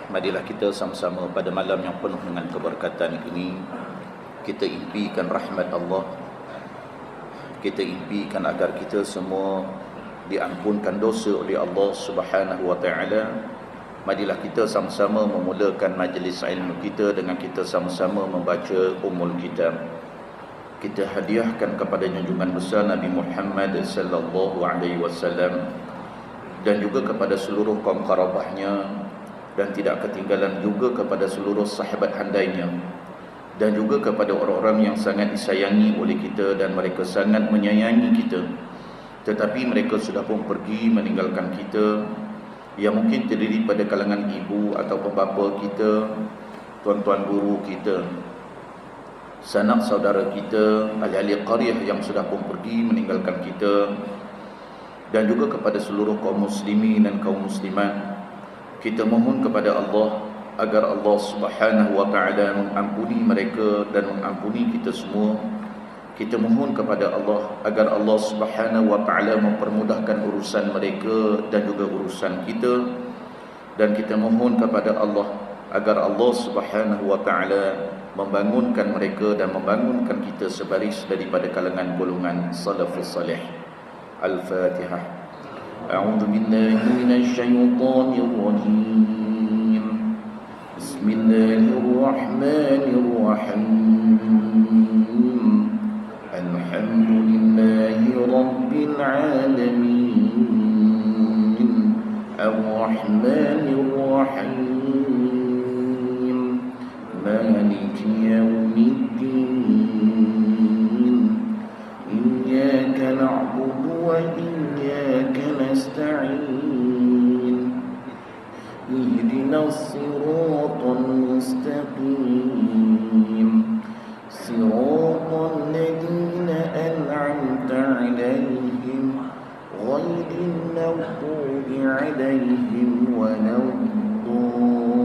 Marilah kita sama-sama pada malam yang penuh dengan keberkatan ini kita impikan rahmat Allah. Kita impikan agar kita semua diampunkan dosa oleh Allah Subhanahu wa taala. Marilah kita sama-sama memulakan majlis ilmu kita dengan kita sama-sama membaca Ummul Kitab. Kita hadiahkan kepada junjungan besar Nabi Muhammad sallallahu alaihi wasallam dan juga kepada seluruh kaum karabahnya, dan tidak ketinggalan juga kepada seluruh sahabat handainya, dan juga kepada orang-orang yang sangat disayangi oleh kita dan mereka sangat menyayangi kita, tetapi mereka sudah pun pergi meninggalkan kita, yang mungkin terdiri pada kalangan ibu atau bapa kita, tuan-tuan guru kita, sanak saudara kita, ahli-ahli qaryah yang sudah pun pergi meninggalkan kita, dan juga kepada seluruh kaum muslimin dan kaum muslimat. Kita mohon kepada Allah agar Allah Subhanahu wa taala mengampuni mereka dan mengampuni kita semua. Kita mohon kepada Allah agar Allah Subhanahu wa taala mempermudahkan urusan mereka dan juga urusan kita, dan kita mohon kepada Allah agar Allah Subhanahu wa taala membangunkan mereka dan membangunkan kita sebaris daripada kalangan golongan salafus salih. Al-Fatihah. A'udzu billahi minasy syaithanir rajim. Bismillahirrahmanirrahim. Alhamdulillahi rabbil alamin. Ar-Rahmanir Rahim. Maliki yaumiddin. Iyyaka na'budu وإياك نستعين اهدنا الصراط المستقيم صراط الذين أنعمت عليهم غير المغضوب عليهم ولا الضالين.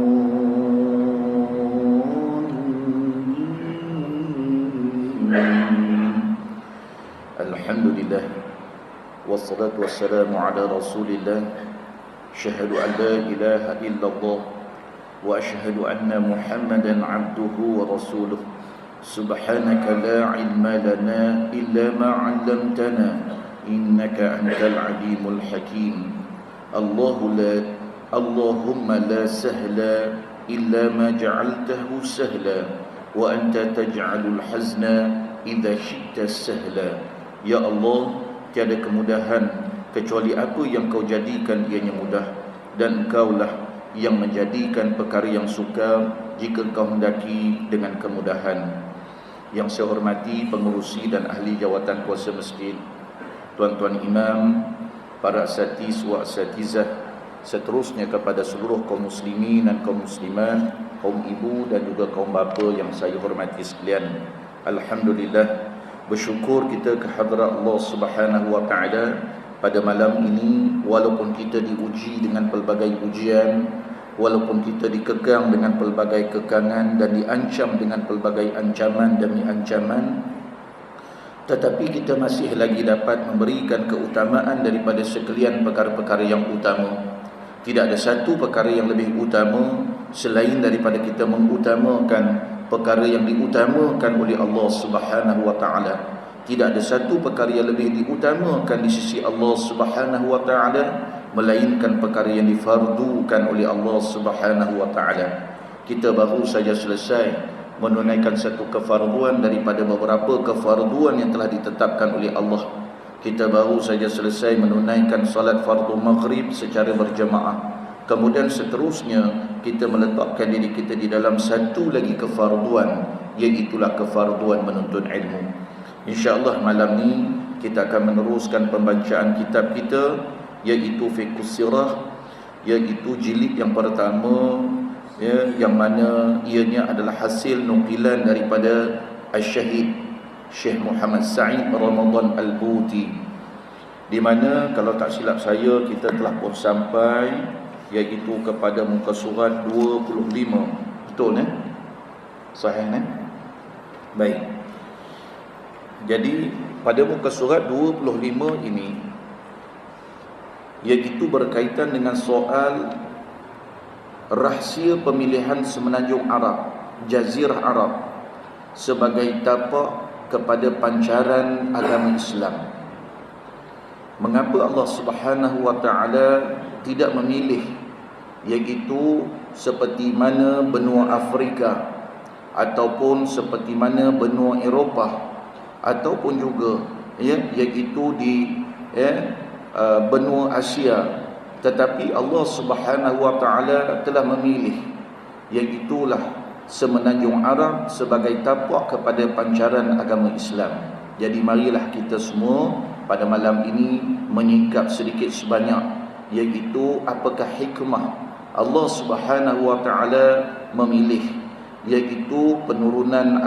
Alhamdulillah, wassalatu wassalamu ala rasulillah. Syahadu an la ilaha illallah wa ashhadu anna muhammadan abduhu wa rasuluh. Subhanaka la ilma lana illa ma 'allamtana innaka antal alimul hakim. Allahumma la sahla illa ma ja'altahu sahla wa anta taj'alul hazna idza syi'ta sahla. Ya Allah, tiada kemudahan kecuali apa yang kau jadikan ianya mudah, dan engkaulah yang menjadikan perkara yang sukar jika kau hendaki dengan kemudahan. Yang saya hormati pengurusi dan ahli jawatan kuasa masjid, tuan-tuan imam, para asatiz wa asatizah, seterusnya kepada seluruh kaum muslimin dan kaum muslimat, kaum ibu dan juga kaum bapa yang saya hormati sekalian. Alhamdulillah, bersyukur kita kehadrat Allah Subhanahu wa taala pada malam ini, walaupun kita diuji dengan pelbagai ujian, walaupun kita dikekang dengan pelbagai kekangan dan diancam dengan pelbagai ancaman demi ancaman, tetapi kita masih lagi dapat memberikan keutamaan daripada sekalian perkara-perkara yang utama. Tidak ada satu perkara yang lebih utama selain daripada kita mengutamakan perkara yang diutamakan oleh Allah Subhanahu wa taala. Tidak ada satu perkara yang lebih diutamakan di sisi Allah Subhanahu wa taala melainkan perkara yang difardukan oleh Allah Subhanahu wa taala. Kita baru saja selesai menunaikan satu kefarduan daripada beberapa kefarduan yang telah ditetapkan oleh Allah. Kita baru saja selesai menunaikan salat fardu maghrib secara berjemaah. Kemudian seterusnya kita meletakkan diri kita di dalam satu lagi kefarduan, iaitulah kefarduan menuntut ilmu. InsyaAllah malam ni kita akan meneruskan pembacaan kitab kita, iaitu Fiqhus Sirah, iaitu jilid yang pertama, yang mana ianya adalah hasil nukilan daripada Al-Syahid Syekh Muhammad Sa'id Ramadan Al-Buti, di mana kalau tak silap saya kita telah pun sampai iaitu kepada muka surat 25. Betul kan? Sahih kan? Baik. Jadi pada muka surat 25 ini, iaitu berkaitan dengan soal rahsia pemilihan semenanjung Arab, Jazirah Arab, sebagai tapak kepada pancaran agama Islam. Mengapa Allah Subhanahu wa taala tidak memilih, iaitu seperti mana benua Afrika ataupun seperti mana benua Eropah ataupun juga iaitu di benua Asia, tetapi Allah Subhanahu wa taala telah memilih iaitulah semenanjung Arab sebagai tapak kepada pancaran agama Islam. Jadi marilah kita semua pada malam ini menyingkap sedikit sebanyak, iaitu apakah hikmah Allah Subhanahu wa taala memilih iaitu penurunan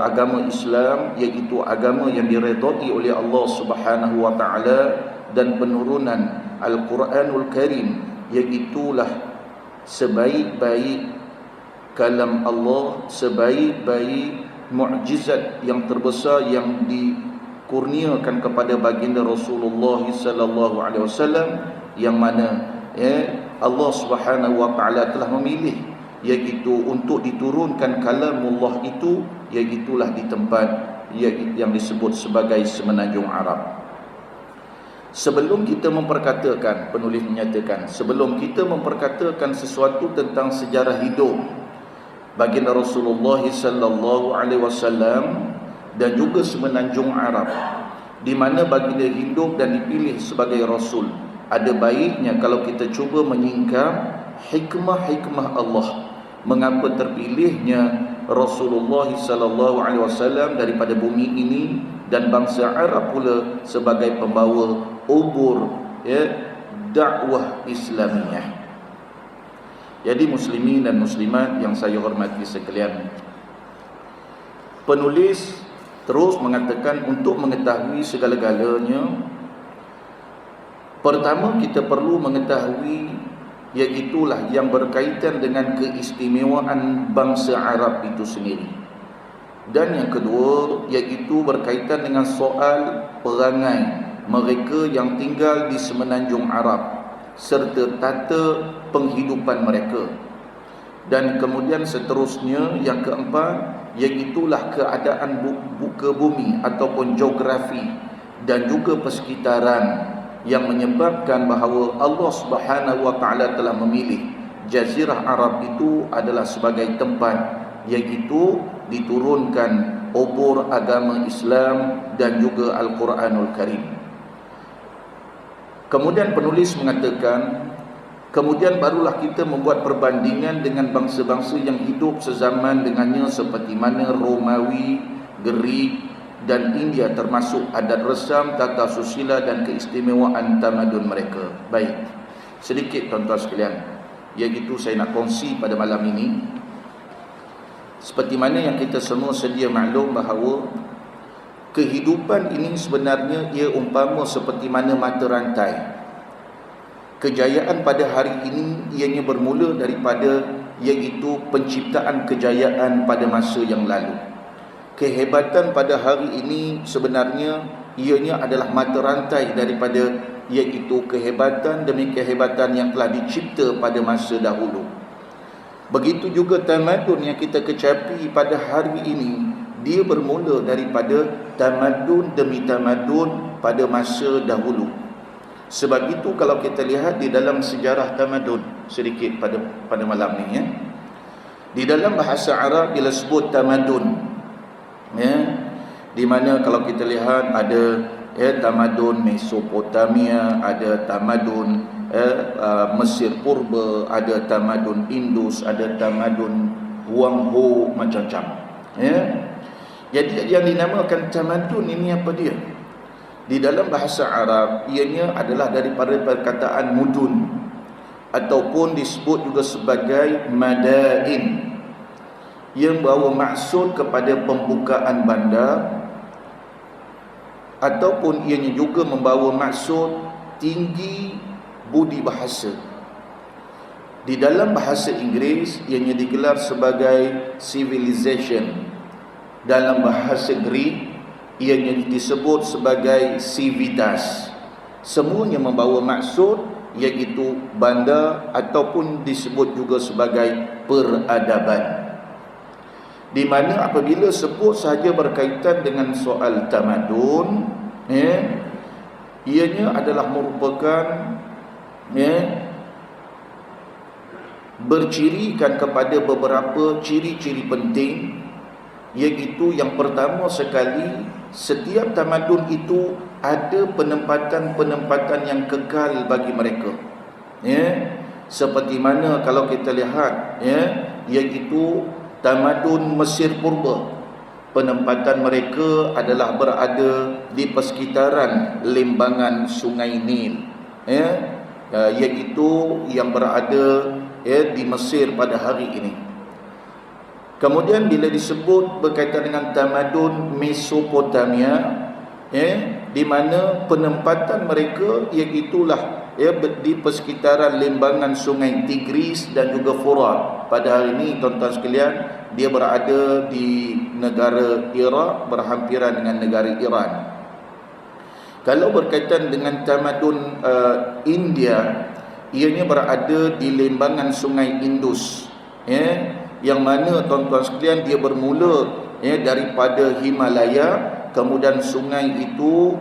agama Islam, iaitu agama yang diredai oleh Allah Subhanahu wa taala, dan penurunan Al-Quranul Karim, iaitulah sebaik-baik kalam Allah, sebaik-baik mukjizat yang terbesar yang dikurniakan kepada baginda Rasulullah sallallahu alaihi wasallam, yang mana Allah Subhanahu wa taala telah memilih iaitu untuk diturunkan kalamullah itu, iaitulah di tempat yang disebut sebagai semenanjung Arab. Sebelum kita memperkatakan, penulis menyatakan, sebelum kita memperkatakan sesuatu tentang sejarah hidup baginda Rasulullah sallallahu alaihi wasallam dan juga semenanjung Arab di mana baginda hidup dan dipilih sebagai rasul, ada baiknya kalau kita cuba menyingkap hikmah-hikmah Allah mengapa terpilihnya Rasulullah sallallahu alaihi wasallam daripada bumi ini dan bangsa Arab pula sebagai pembawa ubur dakwah Islamiah. Jadi muslimin dan muslimat yang saya hormati sekalian, penulis terus mengatakan untuk mengetahui segala-galanya, pertama kita perlu mengetahui iaitulah yang berkaitan dengan keistimewaan bangsa Arab itu sendiri. Dan yang kedua iaitu berkaitan dengan soal perangai mereka yang tinggal di semenanjung Arab serta tata penghidupan mereka. Dan kemudian seterusnya yang keempat iaitulah keadaan buka bumi ataupun geografi dan juga persekitaran yang menyebabkan bahawa Allah Subhanahu wa taala telah memilih Jazirah Arab itu adalah sebagai tempat iaitu diturunkan obor agama Islam dan juga Al-Quranul Karim. Kemudian penulis mengatakan, kemudian barulah kita membuat perbandingan dengan bangsa-bangsa yang hidup sezaman dengannya seperti mana Romawi, Greek dan India, termasuk adat resam, tata susila dan keistimewaan tamadun mereka. Baik, sedikit tuan-tuan sekalian, iaitu saya nak kongsi pada malam ini. Seperti mana yang kita semua sedia maklum bahawa kehidupan ini sebenarnya ia umpama seperti mana mata rantai. Kejayaan pada hari ini ianya bermula daripada iaitu penciptaan kejayaan pada masa yang lalu. Kehebatan pada hari ini sebenarnya ianya adalah mata rantai daripada iaitu kehebatan demi kehebatan yang telah dicipta pada masa dahulu. Begitu juga tamadun yang kita kecapi pada hari ini, dia bermula daripada tamadun demi tamadun pada masa dahulu. Sebab itu kalau kita lihat di dalam sejarah tamadun sedikit pada malam ni di dalam bahasa Arab bila sebut tamadun di mana kalau kita lihat ada tamadun Mesopotamia, ada tamadun Mesir purba, ada tamadun Indus, ada tamadun Huang Ho, macam-macam. Jadi yang dinamakan tamadun ini apa dia? Di dalam bahasa Arab ianya adalah daripada perkataan mudun ataupun disebut juga sebagai madain, yang bawa maksud kepada pembukaan bandar, ataupun ianya juga membawa maksud tinggi budi bahasa. Di dalam bahasa Inggeris ianya digelar sebagai civilization. Dalam bahasa Greek ianya disebut sebagai civitas. Semuanya membawa maksud iaitu bandar ataupun disebut juga sebagai peradaban. Di mana apabila sebut sahaja berkaitan dengan soal tamadun, ianya adalah merupakan bercirikan kepada beberapa ciri-ciri penting, iaitu yang pertama sekali, setiap tamadun itu ada penempatan-penempatan yang kekal bagi mereka. Seperti mana kalau kita lihat, iaitu tamadun Mesir purba, penempatan mereka adalah berada di persekitaran lembangan Sungai Nil, iaitu yang berada di Mesir pada hari ini. Kemudian bila disebut berkaitan dengan tamadun Mesopotamia, di mana penempatan mereka iaitulah di persekitaran lembangan Sungai Tigris dan juga Furat. Pada hari ini tuan-tuan sekalian, dia berada di negara Iraq, berhampiran dengan negara Iran. Kalau berkaitan dengan tamadun India, ianya berada di lembangan Sungai Indus, yang mana tuan-tuan sekalian dia bermula daripada Himalaya, kemudian sungai itu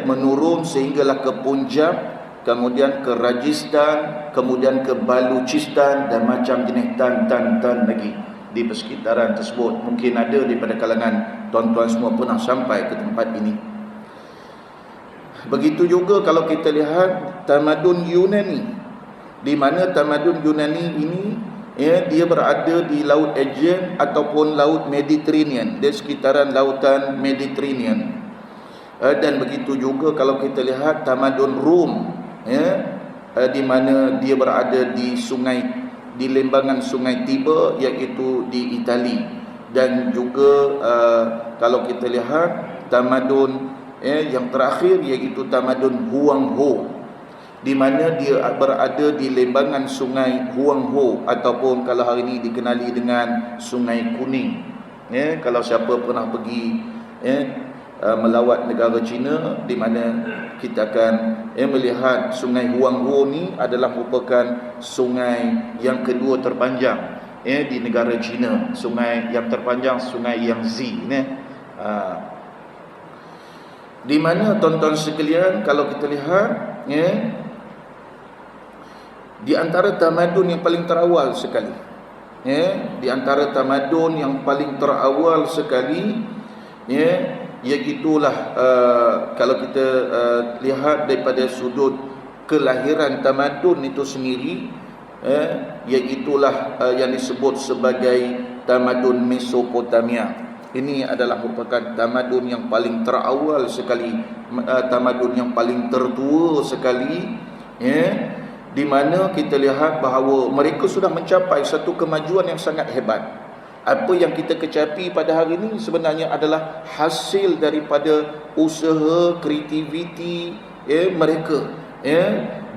menurun sehinggalah ke Punjab, kemudian ke Rajasthan, kemudian ke Baluchistan dan macam jenis tan lagi di persekitaran tersebut. Mungkin ada daripada kalangan tuan-tuan semua pernah sampai ke tempat ini. Begitu juga kalau kita lihat tamadun Yunani, di mana tamadun Yunani ini dia berada di Laut Aegean ataupun Laut Mediterranean, di sekitaran lautan Mediterranean. Dan begitu juga kalau kita lihat tamadun Rom, di mana dia berada di lembangan Sungai Tiber, iaitu di Itali. Dan juga kalau kita lihat tamadun yang terakhir, iaitu tamadun Huangho, di mana dia berada di lembangan Sungai Huangho ataupun kalau hari ini dikenali dengan Sungai Kuning. Kalau siapa pernah pergi melawat negara China, di mana kita akan melihat Sungai Huangho ni adalah merupakan sungai yang kedua terpanjang di negara China. Sungai yang terpanjang Sungai Yangtze di mana tuan-tuan sekalian, kalau kita lihat di antara tamadun yang paling terawal sekali, di antara tamadun yang paling terawal sekali, iaitulah kalau kita lihat daripada sudut kelahiran tamadun itu sendiri, iaitulah yang disebut sebagai tamadun Mesopotamia. Ini adalah merupakan tamadun yang paling terawal sekali, tamadun yang paling tertua sekali, di mana kita lihat bahawa mereka sudah mencapai satu kemajuan yang sangat hebat. Apa yang kita kecapi pada hari ini sebenarnya adalah hasil daripada usaha, kreativiti mereka.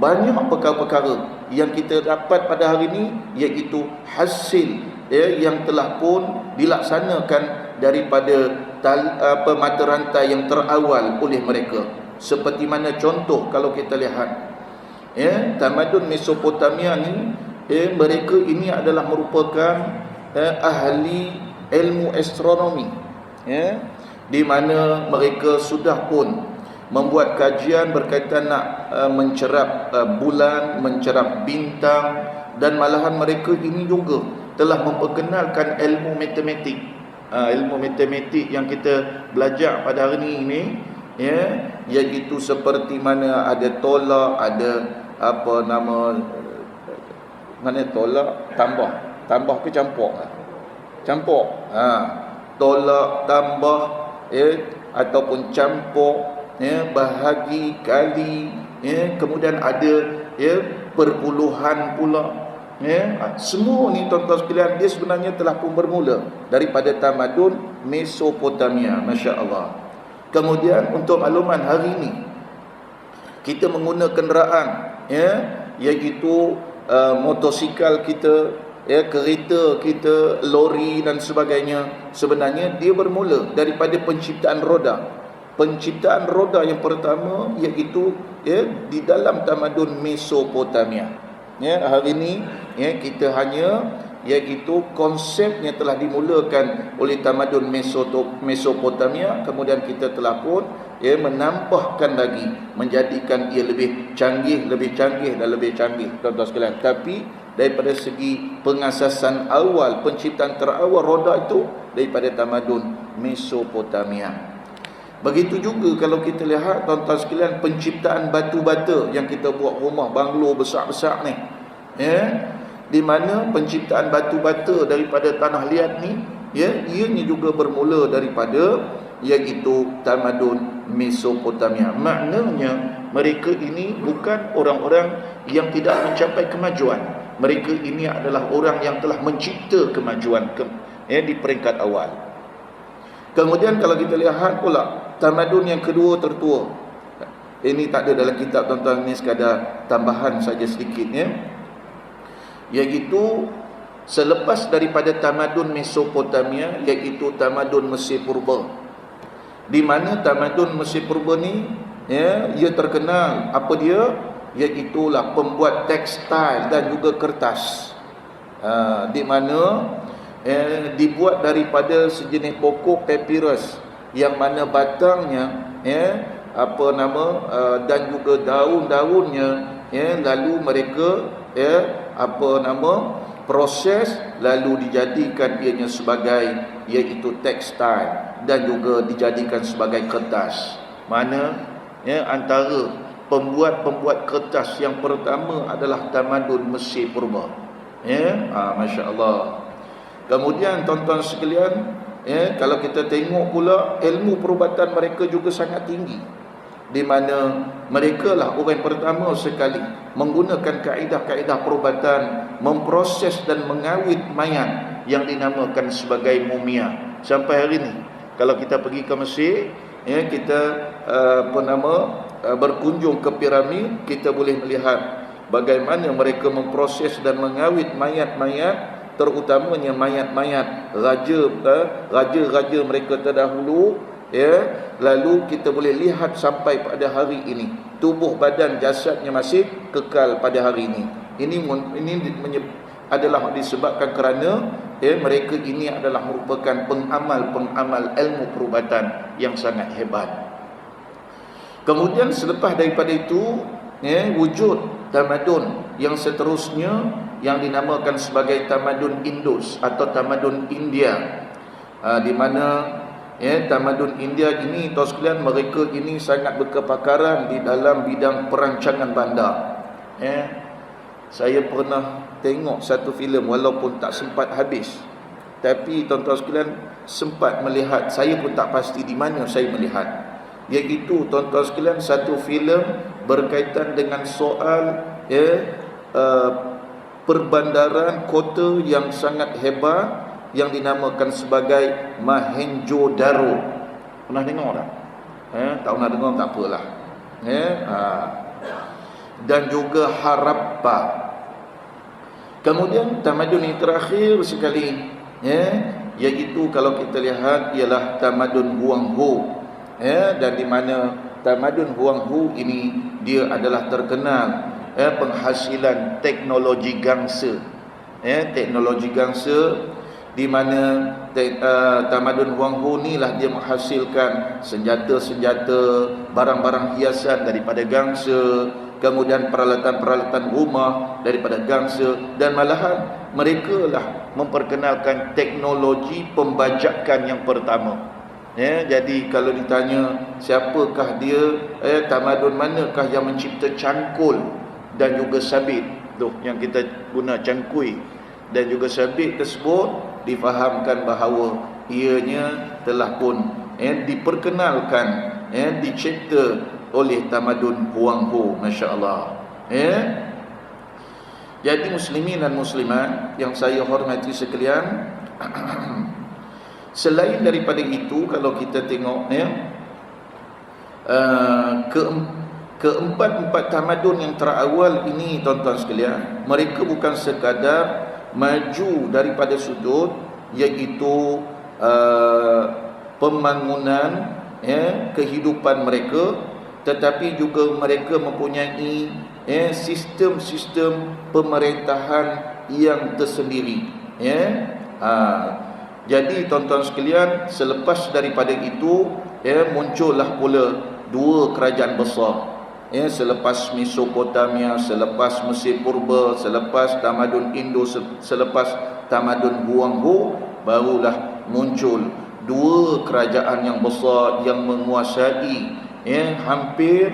Banyak perkara-perkara yang kita dapat pada hari ini, iaitu hasil yang telah pun dilaksanakan daripada mata rantai yang terawal oleh mereka. Seperti mana contoh kalau kita lihat tamadun Mesopotamia ni, mereka ini adalah merupakan ahli ilmu astronomi, di mana mereka sudah pun membuat kajian berkaitan nak mencerap bulan, mencerap bintang, dan malahan mereka ini juga telah memperkenalkan ilmu matematik. Ilmu matematik yang kita belajar pada hari ini, iaitu seperti mana ada tolak, ada apa nama, mana tolak tambah ke campur, tolak tambah ataupun campur, bahagi kali, kemudian ada perpuluhan pula. Semua ni tuan-tuan sekalian, dia sebenarnya telah pun bermula daripada tamadun Mesopotamia. Masya Allah. Kemudian untuk makluman, hari ini kita menggunakan kenderaan, iaitu motosikal kita, kereta kita, lori dan sebagainya. Sebenarnya dia bermula daripada penciptaan roda. penciptaan roda yang pertama iaitu di dalam tamadun Mesopotamia. Hari ini kita hanya iaitu konsepnya telah dimulakan oleh tamadun Mesopotamia, kemudian kita telah pun menambahkan lagi, menjadikan ia lebih canggih dan lebih canggih, tuan-tuan sekalian. Tapi daripada segi pengasasan awal, penciptaan terawal roda itu daripada tamadun Mesopotamia. Begitu juga kalau kita lihat, tuan-tuan sekalian, penciptaan batu bata yang kita buat rumah banglo besar-besar ni, di mana penciptaan batu bata daripada tanah liat ni, ianya juga bermula daripada iaitu tamadun Mesopotamia. Maknanya mereka ini bukan orang-orang yang tidak mencapai kemajuan. Mereka ini adalah orang yang telah mencipta kemajuan di peringkat awal. Kemudian kalau kita lihat pula tamadun yang kedua tertua, ini tak ada dalam kitab, tuan-tuan, ini sekadar tambahan saja sedikit, iaitu selepas daripada tamadun Mesopotamia, iaitu tamadun Mesir Purba. Di mana tamadun Mesir Purba ni ia terkenal apa dia, iaitulah pembuat tekstil dan juga kertas, di mana dibuat daripada sejenis pokok papyrus yang mana batangnya dan juga daun-daunnya lalu mereka proses lalu dijadikan ianya sebagai iaitu tekstil dan juga dijadikan sebagai kertas. Mana antara pembuat kertas yang pertama adalah tamadun Mesir Purba. Masya-Allah. Kemudian tuan-tuan sekalian, kalau kita tengok pula ilmu perubatan mereka juga sangat tinggi, di mana mereka lah orang pertama sekali menggunakan kaedah-kaedah perubatan memproses dan mengawit mayat yang dinamakan sebagai mumia. Sampai hari ini kalau kita pergi ke Mesir, kita berkunjung ke piramid, kita boleh melihat bagaimana mereka memproses dan mengawit mayat-mayat, terutamanya mayat-mayat raja-raja mereka terdahulu. Lalu kita boleh lihat sampai pada hari ini tubuh badan jasadnya masih kekal pada hari ini. Ini adalah disebabkan kerana mereka ini adalah merupakan pengamal ilmu perubatan yang sangat hebat. Kemudian selepas daripada itu wujud tamadun yang seterusnya yang dinamakan sebagai tamadun Indus atau tamadun India, di mana tamadun India ini, tuan sekalian, mereka ini sangat berkepakaran di dalam bidang perancangan bandar. Saya pernah tengok satu filem, walaupun tak sempat habis, tapi tuan-tuan sekalian sempat melihat, saya pun tak pasti di mana saya melihat, iaitu tuan-tuan sekalian satu filem berkaitan dengan soal perbandaran kota yang sangat hebat yang dinamakan sebagai Mohenjo-daro. Pernah dengar tak? Tak pernah dengar, tak apalah. Dan juga Harappa. Kemudian tamadun yang terakhir sekali, iaitu kalau kita lihat ialah tamadun Huanghu. Dan di mana tamadun Huanghu ini dia adalah terkenal penghasilan teknologi gangsa. Teknologi gangsa, di mana tamadun Huanghu ni lah dia menghasilkan senjata-senjata, barang-barang hiasan daripada gangsa, kemudian peralatan-peralatan rumah daripada gangsa, dan malahan mereka lah memperkenalkan teknologi pembajakan yang pertama. Jadi kalau ditanya siapakah dia, tamadun manakah yang mencipta cangkul dan juga sabit tu yang kita guna, cangkui dan juga sabit tersebut, difahamkan bahawa ianya telah pun diperkenalkan, dicipta oleh tamadun Huanghu. Masya-Allah. Jadi muslimin dan muslimat yang saya hormati sekalian, selain daripada itu, kalau kita tengok keempat-empat tamadun yang terawal ini, tuan-tuan sekalian, mereka bukan sekadar maju daripada sudut iaitu pembangunan kehidupan mereka, tetapi juga mereka mempunyai sistem-sistem pemerintahan yang tersendiri. Jadi tuan-tuan sekalian, selepas daripada itu muncullah pula dua kerajaan besar. Selepas Mesopotamia, selepas Mesir Purba, selepas tamadun Indo, selepas tamadun Huanghu, barulah muncul dua kerajaan yang besar yang menguasai hampir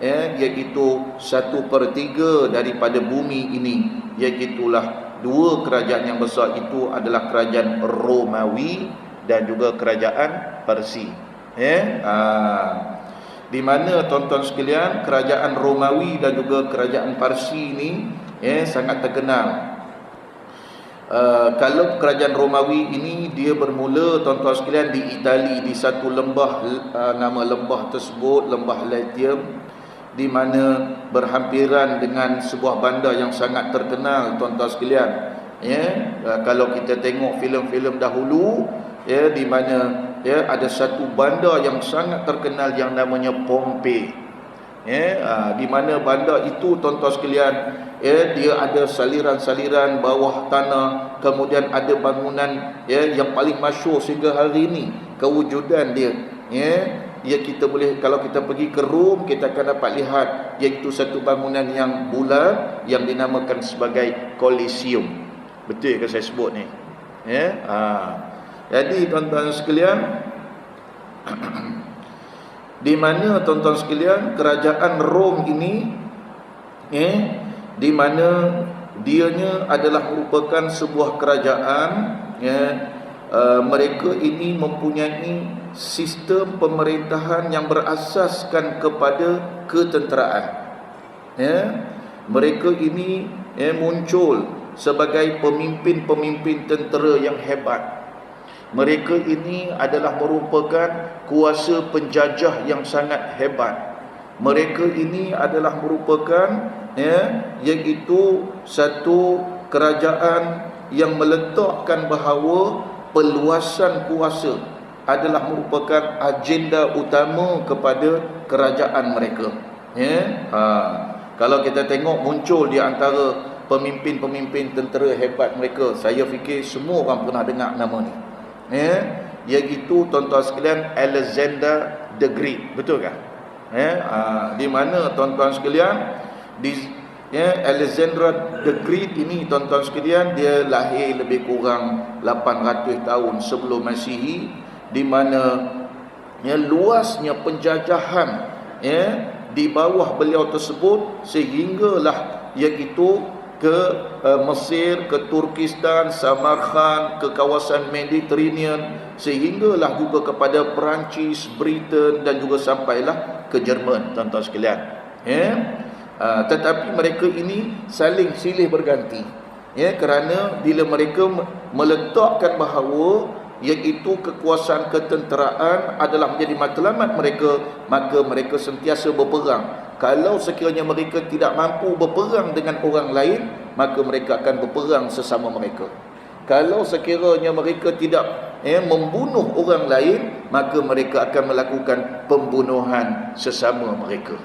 iaitu 1/3 daripada bumi ini. Iaitulah dua kerajaan yang besar itu adalah kerajaan Romawi dan juga kerajaan Parsi. Di mana tuan-tuan sekalian, kerajaan Romawi dan juga kerajaan Parsi ini sangat terkenal. Kalau kerajaan Romawi ini dia bermula tuan-tuan sekalian di Itali, di satu lembah, nama lembah tersebut Lembah Latium, di mana berhampiran dengan sebuah bandar yang sangat terkenal tuan-tuan sekalian. Kalau kita tengok filem-filem dahulu, di mana ada satu bandar yang sangat terkenal yang namanya Pompei. Di mana bandar itu tuan-tuan sekalian, dia ada saliran-saliran bawah tanah, kemudian ada bangunan yang paling masyhur sehingga hari ini kewujudan dia. Kita boleh, kalau kita pergi ke Rom, kita akan dapat lihat iaitu satu bangunan yang bulat yang dinamakan sebagai Colosseum. Betul ke saya sebut ni? Jadi tuan-tuan sekalian, di mana tuan-tuan sekalian kerajaan Rom ini di mana dianya adalah merupakan sebuah kerajaan, mereka ini mempunyai sistem pemerintahan yang berasaskan kepada ketenteraan. Mereka ini muncul sebagai pemimpin-pemimpin tentera yang hebat. Mereka ini adalah merupakan kuasa penjajah yang sangat hebat. Mereka ini adalah merupakan iaitu satu kerajaan yang meletakkan bahawa peluasan kuasa adalah merupakan agenda utama kepada kerajaan mereka. Kalau kita tengok muncul di antara pemimpin-pemimpin tentera hebat mereka, saya fikir semua orang pernah dengar nama ni. Iaitu tuan-tuan sekalian Alexander the Great, betul kan? Di mana tuan-tuan sekalian Alexander the Great ini tuan-tuan sekalian, dia lahir lebih kurang 800 tahun sebelum Masihi, di mana luasnya penjajahan di bawah beliau tersebut sehinggalah iaitu ke Mesir, ke Turkistan, Samarkand, ke kawasan Mediterranean, sehinggalah juga kepada Perancis, Britain dan juga sampailah ke Jerman tuan-tuan sekalian. Tetapi mereka ini saling silih berganti, kerana bila mereka meletakkan bahawa iaitu kekuasaan ketenteraan adalah menjadi matlamat mereka, maka mereka sentiasa berperang. Kalau sekiranya mereka tidak mampu berperang dengan orang lain, maka mereka akan berperang sesama mereka. Kalau sekiranya mereka tidak membunuh orang lain, maka mereka akan melakukan pembunuhan sesama mereka.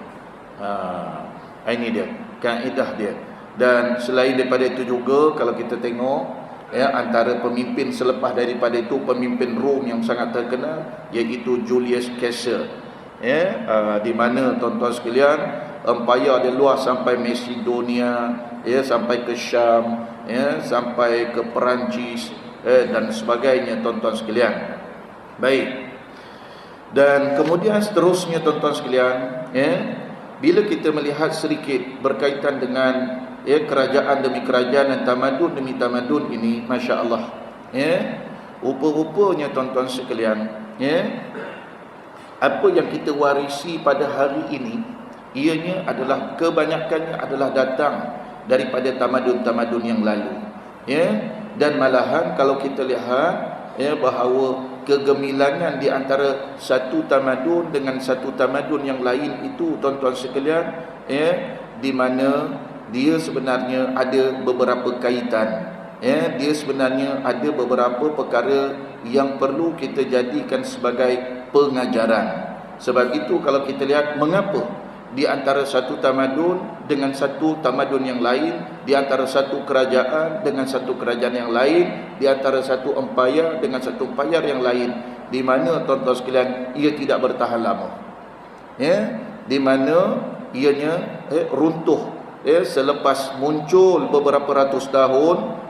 Ini dia kaedah dia. Dan selain daripada itu juga, kalau kita tengok antara pemimpin selepas daripada itu, pemimpin Rom yang sangat terkenal iaitu Julius Caesar, di mana tuan-tuan sekalian empayar dia luas sampai Macedonia, sampai ke Syam, sampai ke Perancis dan sebagainya tuan-tuan sekalian. Baik. Dan kemudian seterusnya tuan-tuan sekalian, bila kita melihat sedikit berkaitan dengan kerajaan demi kerajaan dan tamadun demi tamadun ini, Masya Allah, rupa-rupanya tuan-tuan sekalian, apa yang kita warisi pada hari ini, ianya adalah kebanyakannya adalah datang daripada tamadun-tamadun yang lalu. Dan malahan kalau kita lihat bahawa kegemilangan di antara satu tamadun dengan satu tamadun yang lain itu tuan-tuan sekalian, di mana dia sebenarnya ada beberapa kaitan. Dia sebenarnya ada beberapa perkara yang perlu kita jadikan sebagai pengajaran. Sebab itu kalau kita lihat mengapa di antara satu tamadun dengan satu tamadun yang lain, di antara satu kerajaan dengan satu kerajaan yang lain, di antara satu empayar dengan satu empayar yang lain, di mana tuan-tuan sekalian ia tidak bertahan lama, di mana ianya runtuh selepas muncul beberapa ratus tahun,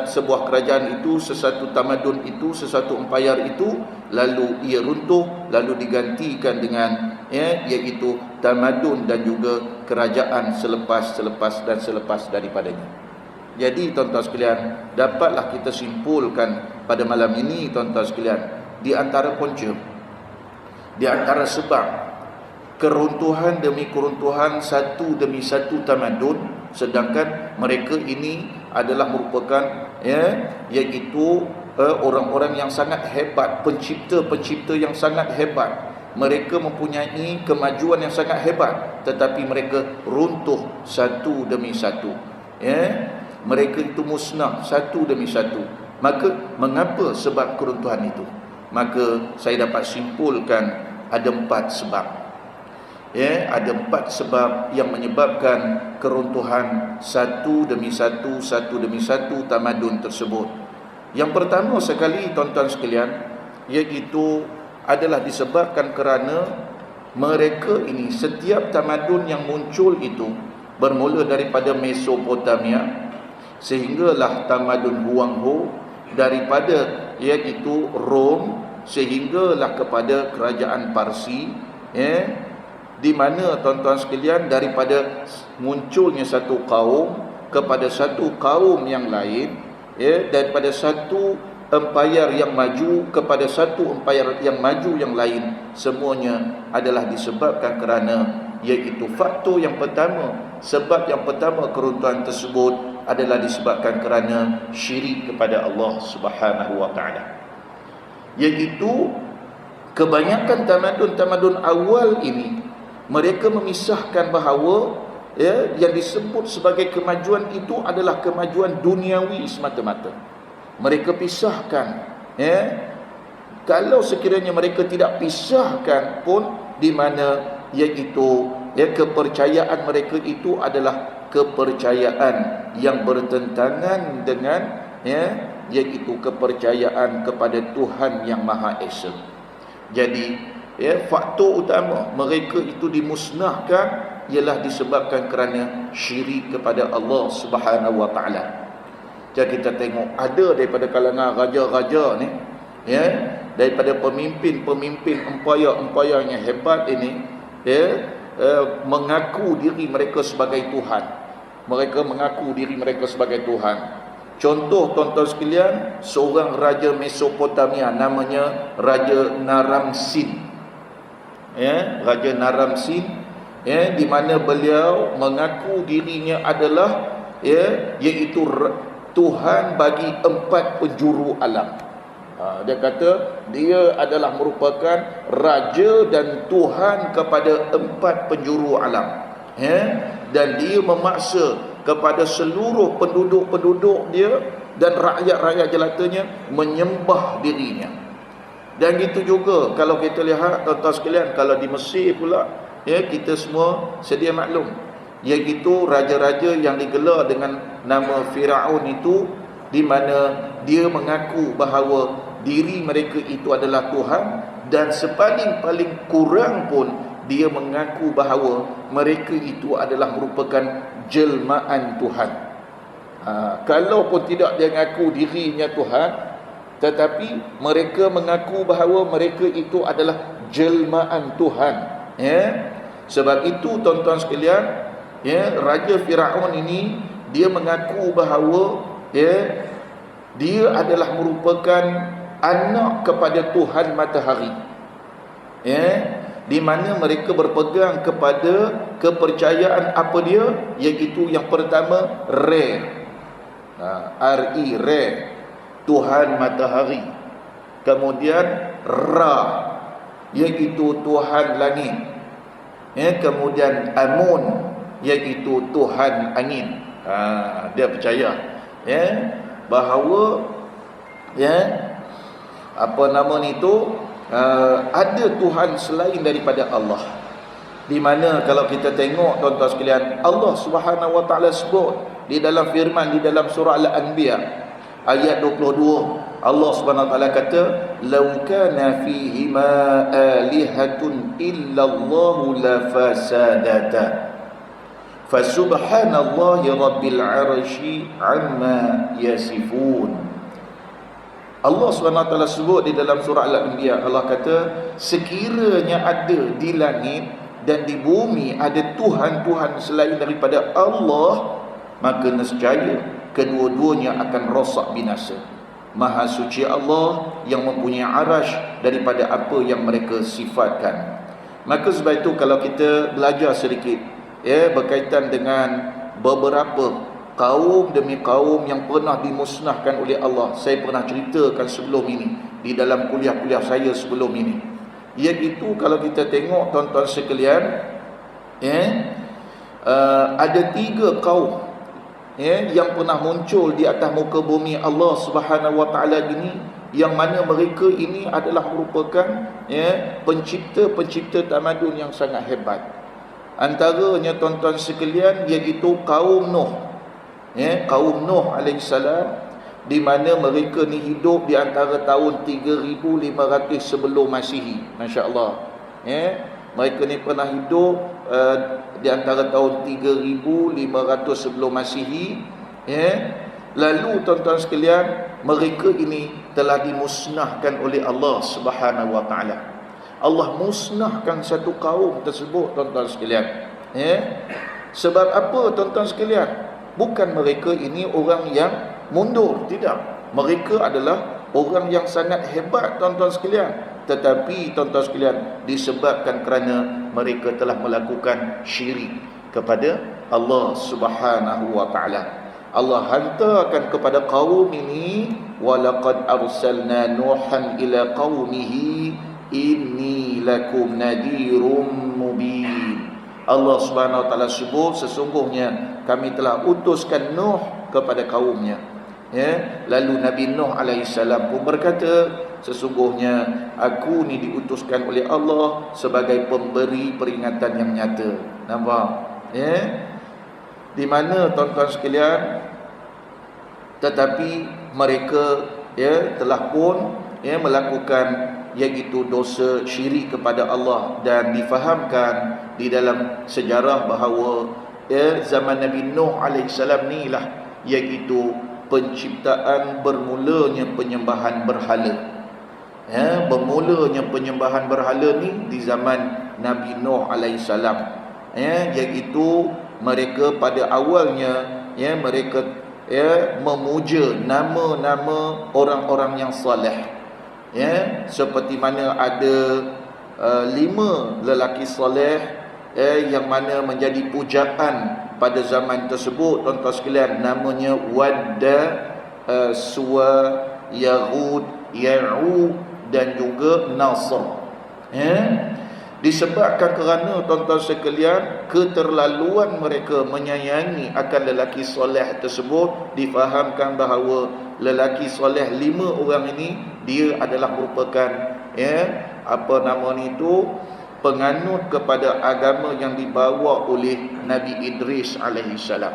sebuah kerajaan itu, sesuatu tamadun itu, sesuatu empayar itu, lalu ia runtuh, lalu digantikan dengan iaitu tamadun dan juga kerajaan selepas dan selepas daripadanya. Jadi tuan-tuan sekalian, dapatlah kita simpulkan pada malam ini tuan-tuan sekalian, di antara punca, di antara sebab keruntuhan demi keruntuhan satu demi satu tamadun, sedangkan mereka ini adalah merupakan iaitu orang-orang yang sangat hebat, pencipta-pencipta yang sangat hebat. Mereka mempunyai kemajuan yang sangat hebat, tetapi mereka runtuh satu demi satu. Mereka itu musnah satu demi satu. Maka mengapa sebab keruntuhan itu? Maka saya dapat simpulkan ada 4 sebab. Ada 4 sebab yang menyebabkan keruntuhan satu demi satu demi satu tamadun tersebut. Yang pertama sekali tuan-tuan sekalian, iaitu adalah disebabkan kerana mereka ini, setiap tamadun yang muncul itu bermula daripada Mesopotamia sehinggalah tamadun Huangho, daripada iaitu Rom sehinggalah kepada kerajaan Parsi, di mana tuan-tuan sekalian daripada munculnya satu kaum kepada satu kaum yang lain, daripada satu empayar yang maju kepada satu empayar yang maju yang lain, semuanya adalah disebabkan kerana iaitu faktor yang pertama, sebab yang pertama keruntuhan tersebut adalah disebabkan kerana syirik kepada Allah Subhanahu wa taala. Iaitu kebanyakan tamadun-tamadun awal ini mereka memisahkan bahawa yang disebut sebagai kemajuan itu adalah kemajuan duniawi semata-mata. Mereka pisahkan. Kalau sekiranya mereka tidak pisahkan pun, di mana iaitu kepercayaan mereka itu adalah kepercayaan yang bertentangan dengan iaitu kepercayaan kepada Tuhan yang Maha Esa. Jadi faktor utama mereka itu dimusnahkan ialah disebabkan kerana syirik kepada Allah Subhanahu wa taala. Jadi kita tengok ada daripada kalangan raja-raja ni, daripada pemimpin-pemimpin empayar-empayar yang hebat ini, mengaku diri mereka sebagai Tuhan. Mereka mengaku diri mereka sebagai Tuhan. Contoh tuan-tuan sekalian, seorang raja Mesopotamia namanya Raja Naram-Sin. Raja Naram-Sin, di mana beliau mengaku dirinya adalah iaitu Tuhan bagi 4 penjuru alam. Dia kata dia adalah merupakan raja dan Tuhan kepada 4 penjuru alam. Dan dia memaksa kepada seluruh penduduk-penduduk dia dan rakyat-rakyat jelatanya menyembah dirinya. Dan gitu juga kalau kita lihat tuan-tuan sekalian, kalau di Mesir pula, kita semua sedia maklum, iaitu raja-raja yang digelar dengan nama Firaun itu, di mana dia mengaku bahawa diri mereka itu adalah Tuhan, dan sepaling-paling kurang pun dia mengaku bahawa mereka itu adalah merupakan jelmaan Tuhan. Kalaupun tidak dia mengaku dirinya Tuhan, tetapi mereka mengaku bahawa mereka itu adalah jelmaan Tuhan. Sebab itu tuan-tuan sekalian, Raja Firaun ini dia mengaku bahawa dia adalah merupakan anak kepada Tuhan matahari. Di mana mereka berpegang kepada kepercayaan apa dia, iaitu yang pertama Re, R-E, Re, Tuhan matahari. Kemudian Ra, iaitu Tuhan langit. Kemudian Amun, iaitu Tuhan angin. Dia percaya bahawa apa nama ni tu, ada Tuhan selain daripada Allah. Di mana kalau kita tengok tuan-tuan sekalian, Allah Subhanahu wa taala sebut di dalam firman di dalam surah Al-Anbiya ayat 22, Allah Subhanahu wa taala kata, "Law kana fihi ma alihatun illa Allah la fasadata. Fasubhanallahi rabbil 'arsy 'amma yasifun." Allah SWT sebut di dalam surah Al-Anbiya, Allah kata, sekiranya ada di langit dan di bumi ada Tuhan-Tuhan selain daripada Allah, maka nescaya kedua-duanya akan rosak binasa. Maha suci Allah yang mempunyai arasy daripada apa yang mereka sifatkan. Maka sebab itu kalau kita belajar sedikit berkaitan dengan beberapa kaum demi kaum yang pernah dimusnahkan oleh Allah. Saya pernah ceritakan sebelum ini di dalam kuliah-kuliah saya sebelum ini. Iaitu kalau kita tengok tuan-tuan sekalian, ada 3 kaum yang pernah muncul di atas muka bumi Allah Subhanahu wa taala ini, yang mana mereka ini adalah merupakan pencipta tamadun yang sangat hebat. Antaranya tuan-tuan sekalian iaitu kaum Nuh. Kaum Nuh alaihissalam, di mana mereka ni hidup di antara tahun 3500 sebelum Masihi. Masya-Allah. Mereka ni pernah hidup di antara tahun 3500 sebelum Masihi. Lalu tuan-tuan sekalian, mereka ini telah dimusnahkan oleh Allah Subhanahu wa taala. Allah musnahkan satu kaum tersebut tuan-tuan sekalian. Sebab apa tuan-tuan sekalian? Bukan mereka ini orang yang mundur, tidak. Mereka adalah orang yang sangat hebat tuan-tuan sekalian. Tetapi tuan-tuan sekalian, disebabkan kerana mereka telah melakukan syirik kepada Allah Subhanahu wa taala, Allah hantarkan kepada kaum ini, walaqad arsalna nuhan ila qaumihi inni lakum nadhirum mubin. Allah Subhanahu wa taala sebut, sesungguhnya kami telah utuskan Nuh kepada kaumnya. Lalu Nabi Nuh alaihissalam pun berkata, sesungguhnya aku ni diutuskan oleh Allah sebagai pemberi peringatan yang nyata. Nampak? Di mana tuan-tuan sekalian, tetapi mereka telah pun melakukan iaitu dosa syirik kepada Allah. Dan difahamkan di dalam sejarah bahawa zaman Nabi Nuh alaihissalam ni lah iaitu penciptaan bermulanya penyembahan berhala. Bermulanya penyembahan berhala ni di zaman Nabi Nuh alaihissalam. Iaitu mereka pada awalnya mereka memuja nama-nama orang-orang yang soleh. Seperti mana ada 5 lelaki soleh yang mana menjadi pujaan pada zaman tersebut tuan-tuan sekalian. Namanya Wadda, Suwa, Yahud, Ya'u dan juga Nasr. Disebabkan kerana tuan-tuan sekalian keterlaluan mereka menyayangi akan lelaki soleh tersebut, difahamkan bahawa lelaki soleh 5 orang ini dia adalah merupakan penganut kepada agama yang dibawa oleh Nabi Idris alaihissalam.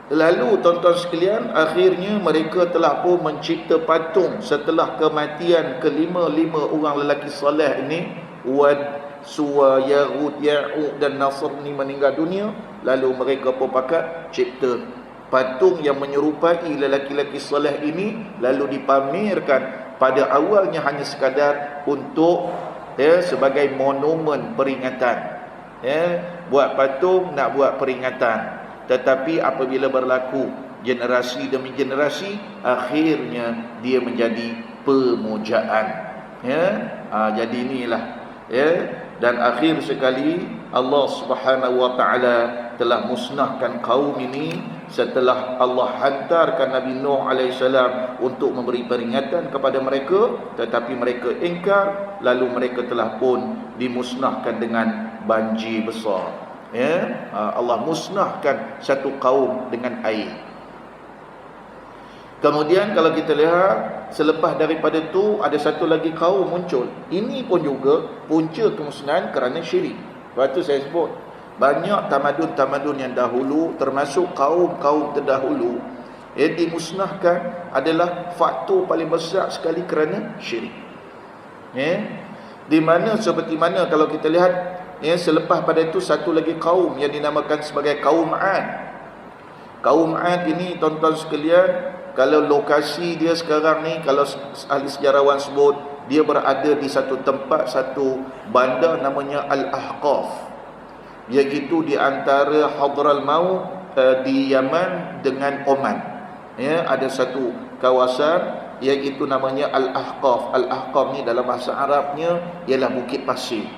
Lalu tuan-tuan sekalian, akhirnya mereka telah pun mencipta patung setelah kematian kelima-lima orang lelaki soleh ini. Wad, Suwa, Yahud, Ya'u dan Nasr ni meninggal dunia. Lalu mereka pun pakat cipta patung yang menyerupai lelaki-lelaki soleh ini, lalu dipamerkan. Pada awalnya hanya sekadar untuk sebagai monumen peringatan. Buat patung nak buat peringatan. Tetapi apabila berlaku generasi demi generasi, akhirnya dia menjadi pemujaan. Jadi inilah dan akhir sekali Allah Subhanahu wa taala telah musnahkan kaum ini setelah Allah hantarkan Nabi Nuh alaihissalam untuk memberi peringatan kepada mereka, tetapi mereka ingkar, lalu mereka telah pun dimusnahkan dengan banjir besar. Allah musnahkan satu kaum dengan air. Kemudian kalau kita lihat selepas daripada tu ada satu lagi kaum muncul. Ini pun juga punca kemusnahan kerana syirik. Lepas tu saya sebut banyak tamadun-tamadun yang dahulu termasuk kaum-kaum terdahulu yang dimusnahkan adalah faktor paling besar sekali kerana syirik. Di mana seperti mana kalau kita lihat selepas pada itu satu lagi kaum yang dinamakan sebagai kaum 'Ad. Kaum 'Ad ini tuan-tuan sekalian, kalau lokasi dia sekarang ni, kalau ahli sejarawan sebut, dia berada di satu tempat, satu bandar namanya Al-Ahqaf, iaitu di antara Hadramaut di Yaman dengan Oman. Ada satu kawasan iaitu namanya Al-Ahqaf. Al-Ahqaf ni dalam bahasa Arabnya ialah bukit pasir.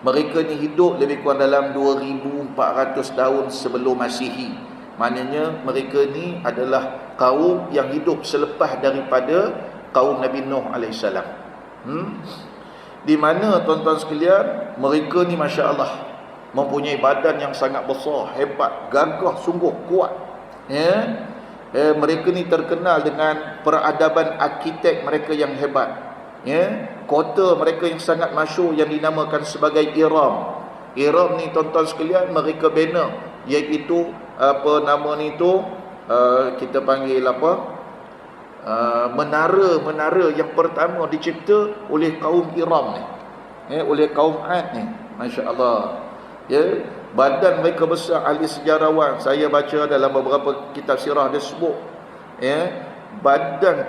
Mereka ni hidup lebih kurang dalam 2400 tahun sebelum Masihi. Maknanya mereka ni adalah kaum yang hidup selepas daripada kaum Nabi Nuh AS. Di mana tuan-tuan sekalian, mereka ni Masya Allah mempunyai badan yang sangat besar, hebat, gagah, sungguh kuat. Mereka ni terkenal dengan peradaban arkitek mereka yang hebat. Kota mereka yang sangat masyhur yang dinamakan sebagai Iram. Iram ni tuan-tuan sekalian mereka bina, iaitu apa nama ni tu, kita panggil apa, menara yang pertama dicipta oleh kaum Iram ni, oleh kaum 'Ad ni. Masya Allah. Badan mereka besar. Ahli sejarawan saya baca dalam beberapa kitab sirah dia sebut,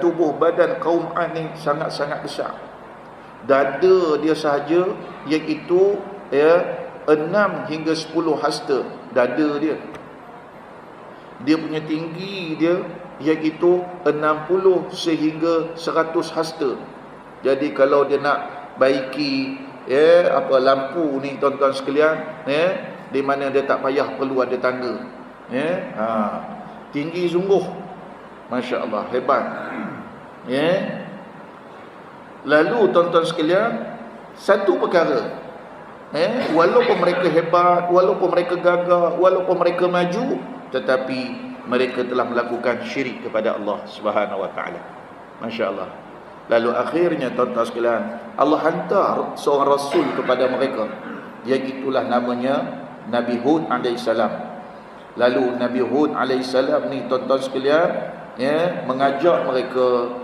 tubuh badan kaum 'Ad ni sangat-sangat besar. Dada dia sahaja iaitu 6 hingga 10 hasta dada dia. Dia punya tinggi dia iaitu 60 sehingga 100 hasta. Jadi kalau dia nak baiki lampu ni tuan-tuan sekalian, di mana dia tak payah perlu ada tangga. Tinggi sungguh. Masya Allah, hebat. Lalu tuan-tuan sekalian, satu perkara, walaupun mereka hebat, walaupun mereka gagah, walaupun mereka maju, tetapi mereka telah melakukan syirik kepada Allah Subhanahu wa taala. Masya Allah. Lalu akhirnya tuan-tuan sekalian, Allah hantar seorang rasul kepada mereka, iaitulah namanya Nabi Hud alaihissalam. Lalu Nabi Hud alaihissalam ni tuan-tuan sekalian, mengajak mereka,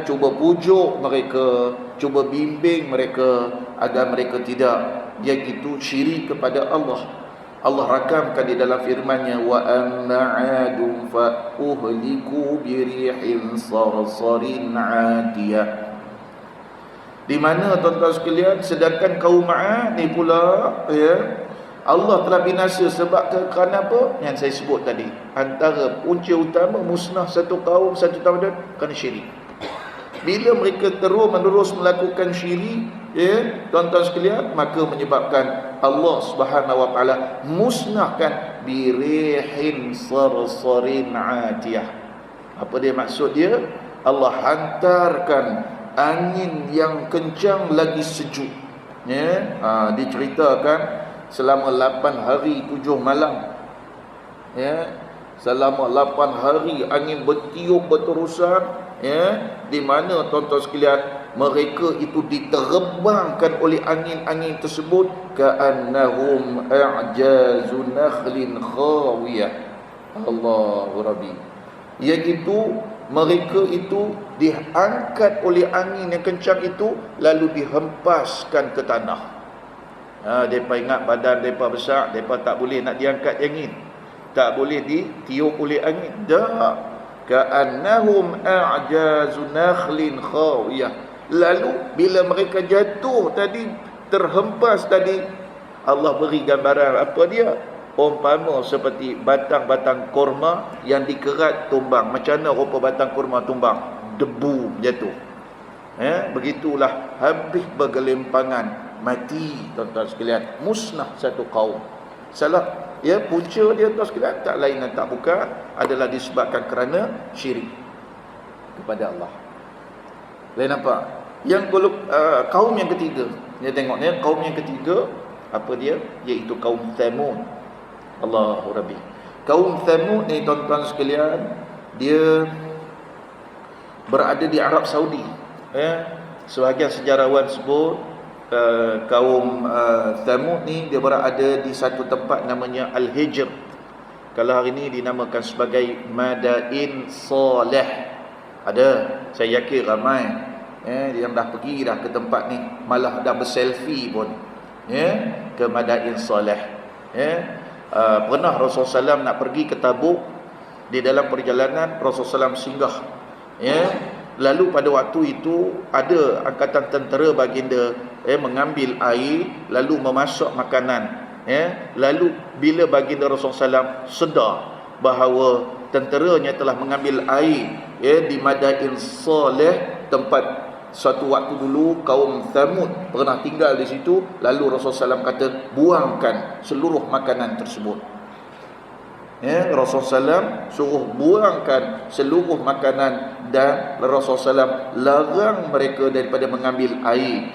cuba pujuk mereka, cuba bimbing mereka agar mereka tidak iaitu syirik kepada Allah. Allah rakamkan di dalam firman-Nya, wa amma 'adun fa uhliku bi rihin sarsarin 'atiyah. Di mana tuan-tuan sekalian, sedangkan kaum 'Ad ni pula Allah telah binasa sebab kerana apa? Yang saya sebut tadi. Antara punca utama musnah satu kaum, satu tamadun kerana syirik. Bila mereka terus-menerus melakukan syirik, tuan-tuan sekalian, maka menyebabkan Allah Subhanahu wa taala musnahkan birihin sarsarin 'atiyah. Apa dia maksud dia? Allah hantarkan angin yang kencang lagi sejuk. Diceritakan selama 8 hari 7 malam. Selama 8 hari angin bertiup berterusan, di mana tuan-tuan sekalian, mereka itu diterbangkan oleh angin-angin tersebut ka'annahum a'jazu nakhlin khawiyah. Allahu Rabbi. Iaitu mereka itu diangkat oleh angin yang kencang itu, lalu dihempaskan ke tanah. Mereka ingat badan mereka besar, mereka tak boleh nak diangkat angin, tak boleh ditiup oleh angin. Dah, ka'annahum a'jazu nakhlin khawiyah. Lalu bila mereka jatuh tadi, terhempas tadi, Allah beri gambaran apa dia? Umpama seperti batang-batang kurma yang dikerat tumbang. Macam mana rupa batang kurma tumbang? Debu jatuh. Begitulah habis bergelimpangan, mati tuan-tuan sekalian, musnah satu kaum. Salah punca dia tuan sekalian tak lain dan tak bukan adalah disebabkan kerana syirik kepada Allah. Boleh nampak? Yang kaum yang ketiga, dia tengok ni, kaum yang ketiga apa dia? Iaitu kaum Thamud. Allahu Rabbi. Kaum Thamud ni tuan-tuan sekalian, dia berada di Arab Saudi. Sebahagian sejarawan sebut kaum Thamud ni dia berada di satu tempat namanya Al-Hijr. Kalau hari ni dinamakan sebagai Madain Saleh. Ada, saya yakin ramai yang dah pergi dah ke tempat ni, malah dah berselfie pun ke Madain Saleh. Pernah Rasulullah SAW nak pergi ke Tabuk. Di dalam perjalanan Rasulullah SAW singgah, lalu pada waktu itu ada angkatan tentera baginda mengambil air lalu memasak makanan. Lalu bila baginda Rasulullah SAW sedar bahawa tenteranya telah mengambil air di Madain Saleh, tempat suatu waktu dulu kaum Thamud pernah tinggal di situ, lalu Rasulullah SAW kata buangkan seluruh makanan tersebut. Rasulullah SAW suruh buangkan seluruh makanan, dan Rasulullah SAW larang mereka daripada mengambil air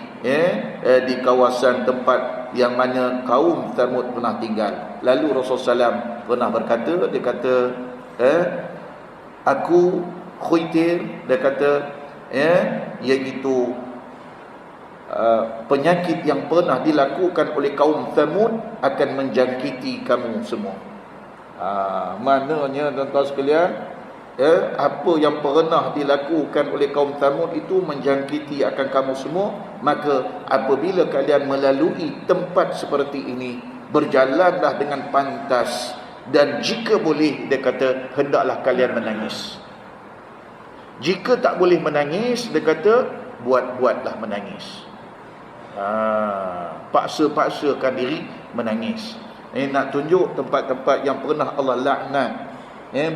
di kawasan tempat yang mana kaum Thamud pernah tinggal. Lalu Rasulullah SAW pernah berkata, dia kata aku khuitir, dia kata iaitu penyakit yang pernah dilakukan oleh kaum Thamud akan menjangkiti kamu semua. Maknanya tuan-tuan sekalian, apa yang pernah dilakukan oleh kaum Thamud itu menjangkiti akan kamu semua. Maka apabila kalian melalui tempat seperti ini, berjalanlah dengan pantas, dan jika boleh, dia kata, hendaklah kalian menangis. Jika tak boleh menangis, dia kata, buat-buatlah menangis. Paksa-paksakan diri menangis. Nak tunjuk tempat-tempat yang pernah Allah laknat,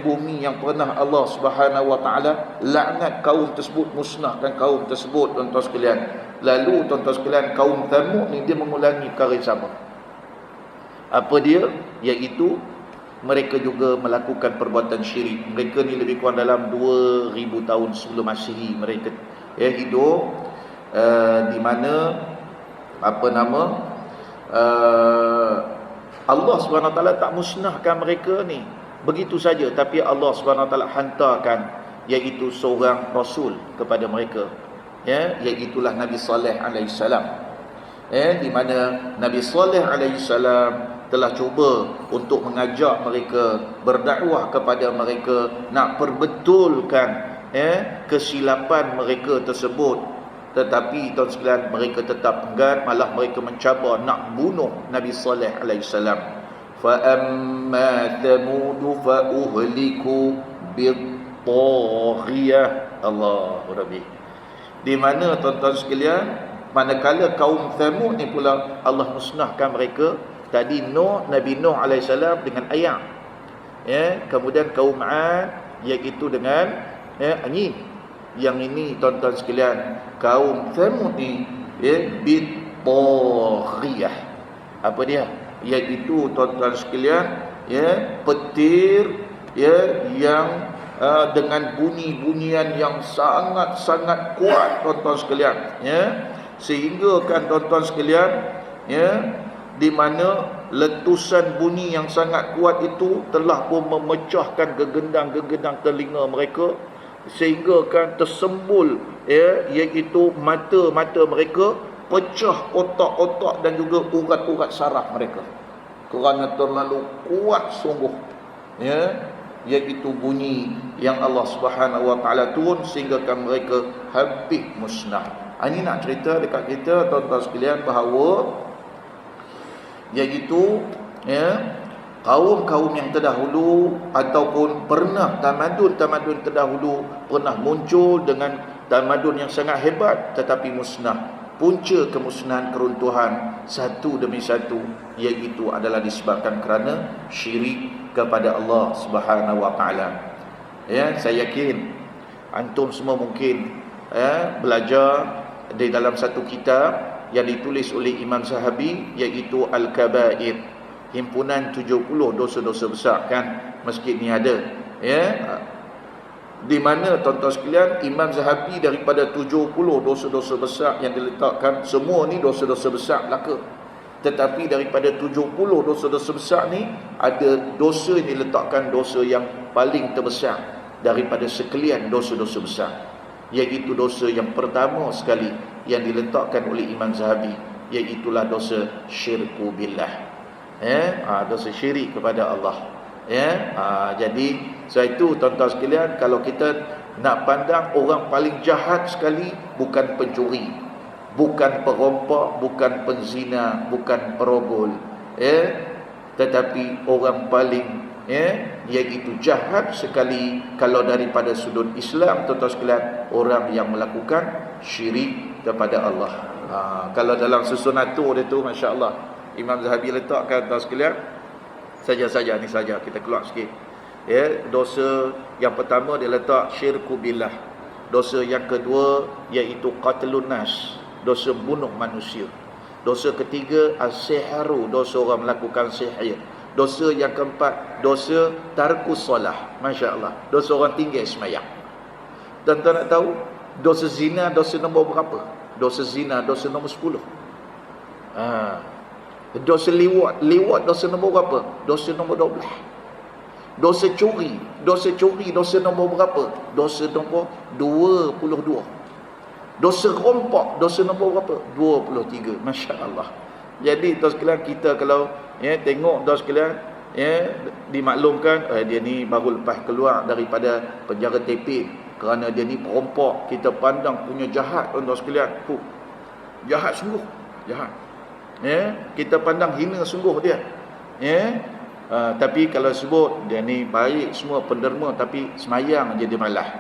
bumi yang pernah Allah Subhanahu wa taala laknat kaum tersebut, musnahkan kaum tersebut, tuan-tuan sekalian. Lalu tuan-tuan sekalian, kaum Thamud ni dia mengulangi perkara yang sama. Apa dia? Iaitu mereka juga melakukan perbuatan syirik. Mereka ni lebih kurang dalam 2000 tahun sebelum Masihi mereka hidup di mana Allah SWT tak musnahkan mereka ni begitu saja, tapi Allah SWT hantarkan iaitu seorang rasul kepada mereka, iaitulah Nabi Saleh alaihissalam, di mana Nabi Saleh alaihissalam telah cuba untuk mengajak mereka, berdakwah kepada mereka, nak perbetulkan kesilapan mereka tersebut. Tetapi tuan sekalian, mereka tetap enggan, malah mereka mencabar nak bunuh Nabi Saleh alaihissalam. Fa amma thamud fa uhliku bit-taghiyah. Allahu Rabbi. Di mana tuan-tuan sekalian, manakala kaum Thamud ni pula Allah musnahkan mereka. Tadi Nabi Nuh alaihissalam dengan ayam, kemudian kaum Ad iaitu dengan angin. Yang ini tuan-tuan sekalian, kaum Thamud ni bit-taghiyah. Apa dia? Iaitu tuan-tuan sekalian, petir yang dengan bunyi-bunyian yang sangat-sangat kuat, tuan-tuan sekalian, sehingga kan tuan-tuan sekalian, di mana letusan bunyi yang sangat kuat itu telah pun memecahkan gegendang-gegendang telinga mereka, sehingga kan tersembul iaitu mata-mata mereka, pecah otak-otak dan juga urat-urat saraf mereka, kerana terlalu kuat sungguh iaitu bunyi yang Allah Subhanahu wa taala turun, sehingga kan mereka habis musnah. Ini nak cerita dekat kita tuan-tuan sekalian bahawa iaitu kaum-kaum yang terdahulu ataupun pernah tamadun-tamadun terdahulu pernah muncul dengan tamadun yang sangat hebat tetapi musnah. Punca kemusnahan, keruntuhan satu demi satu, iaitu adalah disebabkan kerana syirik kepada Allah Subhanahu wa taala. Saya yakin antum semua mungkin belajar di dalam satu kitab yang ditulis oleh Imam Zahabi, iaitu Al-Kabair, himpunan 70 dosa-dosa besar, kan masjid ni ada, di mana tuan-tuan sekalian, Imam Zahabi daripada 70 dosa-dosa besar yang diletakkan, semua ni dosa-dosa besar belaka, tetapi daripada 70 dosa-dosa besar ni ada dosa yang diletakkan dosa yang paling terbesar, daripada sekalian dosa-dosa besar, iaitu dosa yang pertama sekali yang diletakkan oleh Imam Zahabi, iaitulah dosa syirku billah. Dosa syirik kepada Allah. Jadi sebab itu tuan-tuan sekalian, kalau kita nak pandang orang paling jahat sekali bukan pencuri, bukan perompak, bukan penzina, bukan perogol, tetapi orang paling iaitu jahat sekali kalau daripada sudut Islam, tuan-tuan sekalian, orang yang melakukan syirik kepada Allah. Kalau dalam susunatur dia tu, masya-Allah, Imam Zahabi letakkan, tuan sekalian, saja-saja ni saja kita keluar sikit. Dosa yang pertama dia letak syirku billah. Dosa yang kedua iaitu qatlun nas, dosa bunuh manusia. Dosa ketiga as-sihru, dosa orang melakukan sihir. Dosa yang keempat, dosa tarkus solah. Masya-Allah, dosa orang tinggal sembahyang. Tuan-tuan nak tahu dosa zina dosa nombor berapa? Dosa zina dosa nombor 10. Dosa liwat dosa nombor berapa? Dosa nombor 12. Dosa curi dosa nombor berapa? Dosa nombor 22. Dosa rompak dosa nombor berapa? 23. Masya-Allah. Jadi tuan sekalian, kita kalau tengok tuan sekalian, dimaklumkan dia ni baru lepas keluar daripada penjara Tepin kerana dia ni perompak, kita pandang punya jahat tuan sekalian. Jahat sungguh, jahat. Kita pandang hina sungguh dia. Tapi kalau sebut dia ni baik, semua penderma, tapi semayang je dia malah.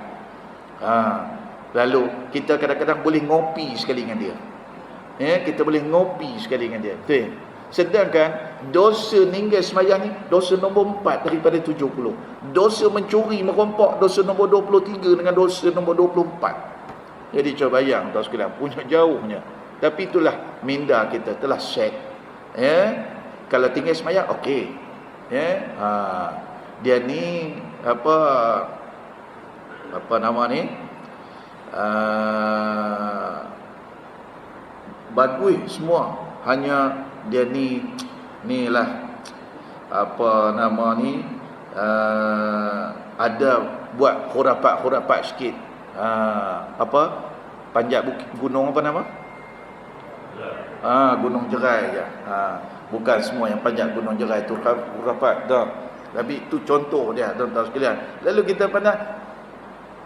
Lalu kita kadang-kadang boleh ngopi sekali dengan dia. Kita boleh ngopi sekali dengan dia. Betul. Sedangkan dosa ninggal semayang ni dosa nombor 4 daripada 70. Dosa mencuri, merompak dosa nombor 23 dengan dosa nombor 24. Jadi cuba bayang tuan sekalian, punya jauhnya. Tapi itulah minda kita telah set. Kalau tinggal semayang, okey. Dia ni apa nama ni? Bagus semua, hanya dia ni lah apa nama ni, ada buat khurafat sikit. Panjat gunung apa nama? Gunung Jerai je. Bukan semua yang panjat gunung Jerai tu khurafat dah. Tapi itu contoh dia, tuan-tuan sekalian. Lalu kita pandang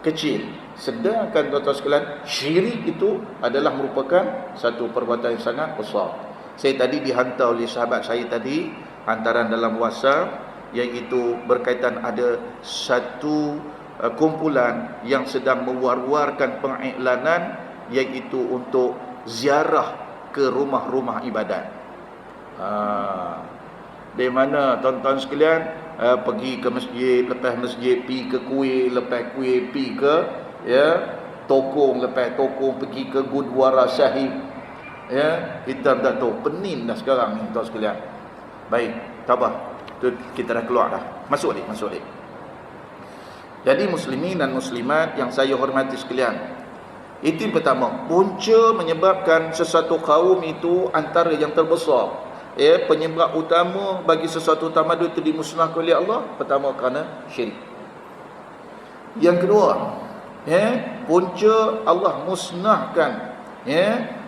kecil. Sedangkan tuan-tuan sekalian, syirik itu adalah merupakan satu perbuatan yang sangat besar. Saya tadi dihantar oleh sahabat saya tadi hantaran dalam WhatsApp, iaitu berkaitan ada satu kumpulan yang sedang mewar-warkan pengiklanan, iaitu untuk ziarah ke rumah-rumah ibadat. Dari mana tuan-tuan sekalian, pergi ke masjid, lepas masjid pergi ke kuih, lepas kuih pergi ke tokong, lepas tokong pergi ke Gurdwara Sahib. Kita tak tahu, pening dah sekarang ni tuan sekalian. Baik, tabah. Tu kita dah keluar dah. Masuk dik. Jadi muslimin dan muslimat yang saya hormati sekalian, itu yang pertama, punca menyebabkan sesuatu kaum itu antara yang terbesar, penyebab utama bagi sesuatu tamadun itu dimusnahkan oleh Allah, pertama kerana syirik. Yang kedua, punca Allah musnahkan,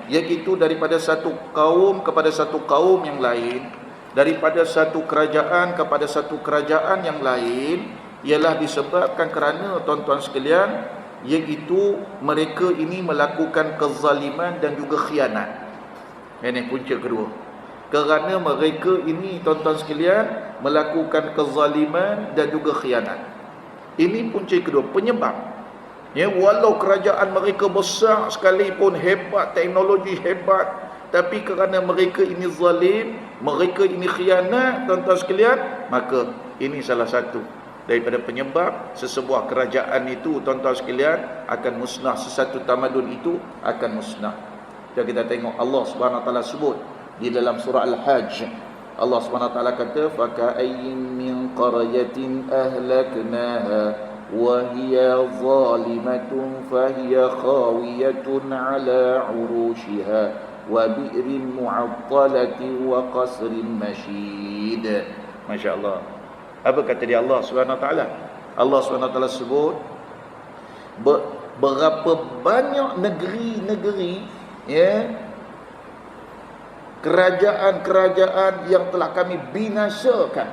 iaitu daripada satu kaum kepada satu kaum yang lain, daripada satu kerajaan kepada satu kerajaan yang lain, ialah disebabkan kerana tuan-tuan sekalian, iaitu mereka ini melakukan kezaliman dan juga khianat. Ini punca kedua. Kerana mereka ini tuan-tuan sekalian melakukan kezaliman dan juga khianat. Ini punca kedua, penyebab. Walau kerajaan mereka besar sekalipun, hebat, teknologi hebat, tapi kerana mereka ini zalim, mereka ini khianat, tuan-tuan sekalian, maka ini salah satu daripada penyebab sesebuah kerajaan itu, tuan-tuan sekalian, akan musnah. Sesuatu tamadun itu akan musnah. Dan kita tengok Allah Subhanahu Wa Taala sebut di dalam surah Al-Hajj. Allah Subhanahu Wa Taala kata, "Faka'ayyin min qaryatin ahlaknaha wa hiya zalimatun fahiya khawiyatun 'ala 'urushiha wa bi'rin mu'attalatin wa qasrin mashid." Masya-Allah. Apa kata dia Allah Subhanahu Wa Taala? Allah SWT sebut berapa banyak negeri-negeri, ya, kerajaan-kerajaan yang telah kami binasakan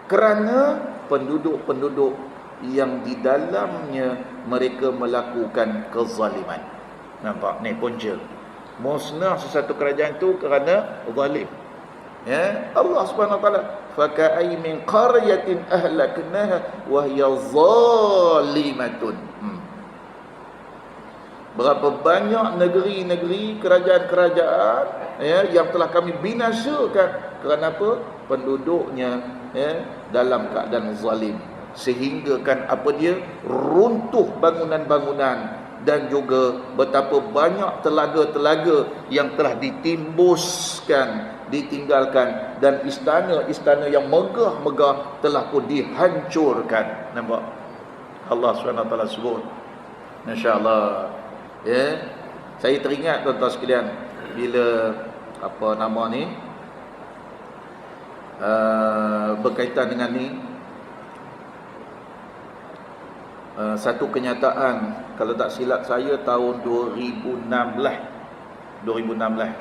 kerana penduduk-penduduk yang di dalamnya mereka melakukan kezaliman. Nampak ni punca. Musnah sesuatu kerajaan tu kerana zalim. Ya, Allah Subhanahu wa taala, faka'ay min qaryatin ahlaknaha wa hiya zalimatun. Berapa banyak negeri-negeri, kerajaan-kerajaan, ya, yang telah kami binasakan kerana apa? Penduduknya, ya, dalam keadaan zalim, sehingga kan apa dia, runtuh bangunan-bangunan, dan juga betapa banyak telaga-telaga yang telah ditimbuskan, ditinggalkan, dan istana-istana yang megah-megah telah pun dihancurkan. Nampak? Allah SWT sebut. Masya-Allah. Ya, saya teringat tuan-tuan sekalian bila apa nama ni, berkaitan dengan ni, satu kenyataan, kalau tak silap saya tahun 2016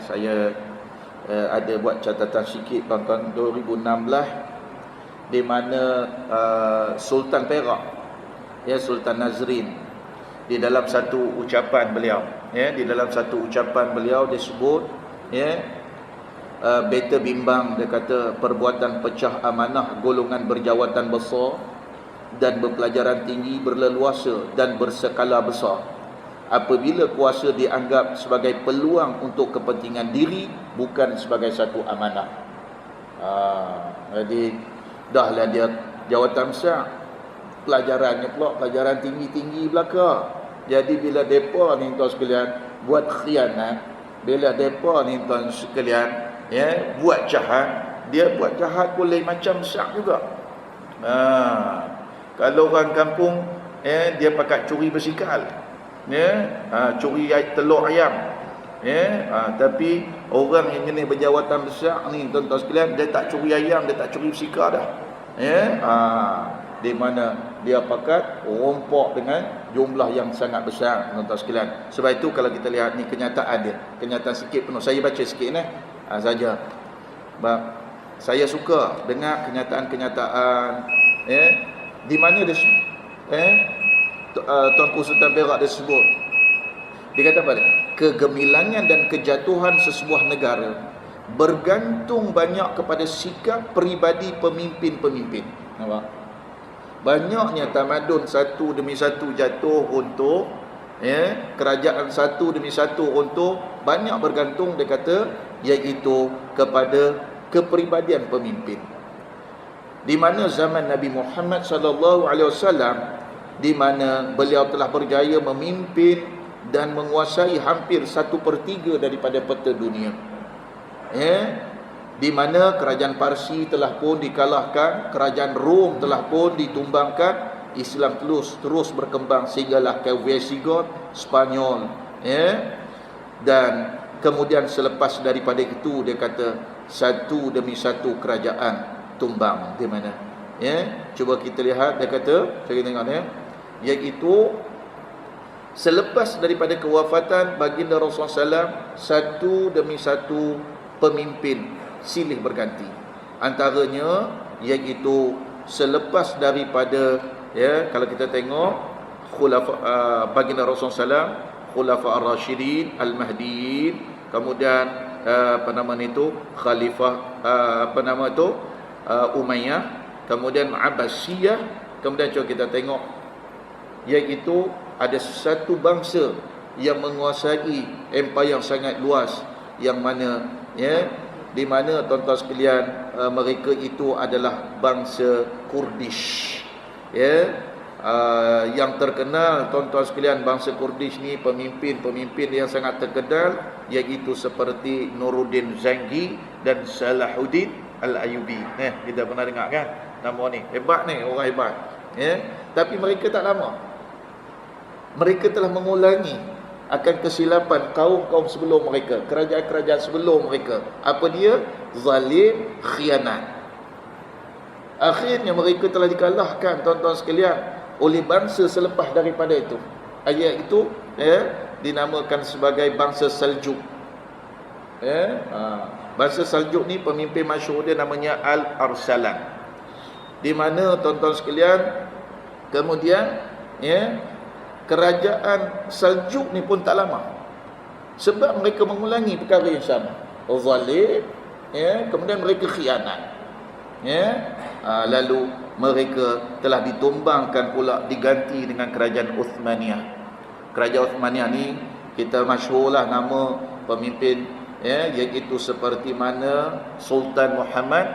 saya ada buat catatan sikit tuan-tuan. 2016 di mana Sultan Perak, ya, Sultan Nazrin, di dalam satu ucapan beliau, ya, dia sebut, ya, beta bimbang, dia kata, perbuatan pecah amanah golongan berjawatan besar dan berpelajaran tinggi, berleluasa dan berskala besar, apabila kuasa dianggap sebagai peluang untuk kepentingan diri, bukan sebagai satu amanah. Jadi dahlah dia jawatan besar, pelajarannya pula pelajaran tinggi-tinggi belaka. Jadi bila depa ni tuan sekalian buat khianat, bila depa ni tuan sekalian, ya, buat jahat, dia buat jahat boleh macam besar juga. Kalau orang kampung, ya, dia pakai curi bersikal, ya, curi telur ayam, ya, tapi orang yang jenis berjawatan besar ni tuan-tuan sekalian, dia tak curi ayam, dia tak curi bersikal dah, ya, di mana dia pakat rompak dengan jumlah yang sangat besar tuan-tuan sekalian. Sebab itu kalau kita lihat ni kenyataan dia, kenyataan sikit penuh, saya baca sikit ni saja. Saya suka dengar kenyataan-kenyataan, ya, di mana dia, Tuanku Sultan Perak dia sebut, dia kata apa dia? Kegemilangan dan kejatuhan sesebuah negara bergantung banyak kepada sikap peribadi pemimpin-pemimpin. Nampak? Banyaknya tamadun satu demi satu jatuh untuk, ya, kerajaan satu demi satu untuk, banyak bergantung, dia kata, iaitu kepada kepribadian pemimpin. Di mana zaman Nabi Muhammad SAW, di mana beliau telah berjaya memimpin dan menguasai hampir 1/3 daripada peta dunia, ya, di mana kerajaan Parsi telah pun dikalahkan, kerajaan Rom telah pun ditumbangkan, Islam terus berkembang sehinggalah ke Visigoth, Spanyol, ya, dan kemudian selepas daripada itu dia kata satu demi satu kerajaan tumbang. Di mana, ya, cuba kita lihat, dia kata, saya tengok, ya, iaitu selepas daripada kewafatan baginda Rasulullah SAW, satu demi satu pemimpin silih berganti. Antaranya iaitu selepas daripada, ya, kalau kita tengok khulafa, baginda Rasulullah SAW, khulafa ar-rasyidin al-mahdiin, kemudian apa nama itu, khalifah Umayyah, kemudian Abbasiyah, kemudian coba kita tengok, iaitu ada satu bangsa yang menguasai empayar yang sangat luas, yang mana, ya, di mana tuan-tuan sekalian, mereka itu adalah bangsa Kurdish, ya, yang terkenal tuan-tuan sekalian, bangsa Kurdish ni pemimpin-pemimpin yang sangat terkenal, iaitu seperti Nuruddin Zangi dan Salahuddin Al-Ayyubi. Kita pernah dengar kan nama ni, hebat ni, orang hebat, ya. Tapi mereka tak lama, mereka telah mengulangi akan kesilapan kaum-kaum sebelum mereka, kerajaan-kerajaan sebelum mereka. Apa dia? Zalim, khianat. Akhirnya mereka telah dikalahkan, tuan-tuan sekalian, oleh bangsa selepas daripada itu. Ayat itu dinamakan sebagai bangsa Saljuk. Bangsa Saljuk ni pemimpin masyhur dia namanya Al-Arsalan. Di mana tuan-tuan sekalian, kemudian kerajaan Saljuk ni pun tak lama. Sebab mereka mengulangi perkara yang sama. Zalim, kemudian mereka khianat. Lalu mereka telah ditumbangkan pula, diganti dengan kerajaan Uthmaniyah. Kerajaan Uthmaniyah ni kita masyhurlah nama pemimpin, iaitu seperti mana Sultan Muhammad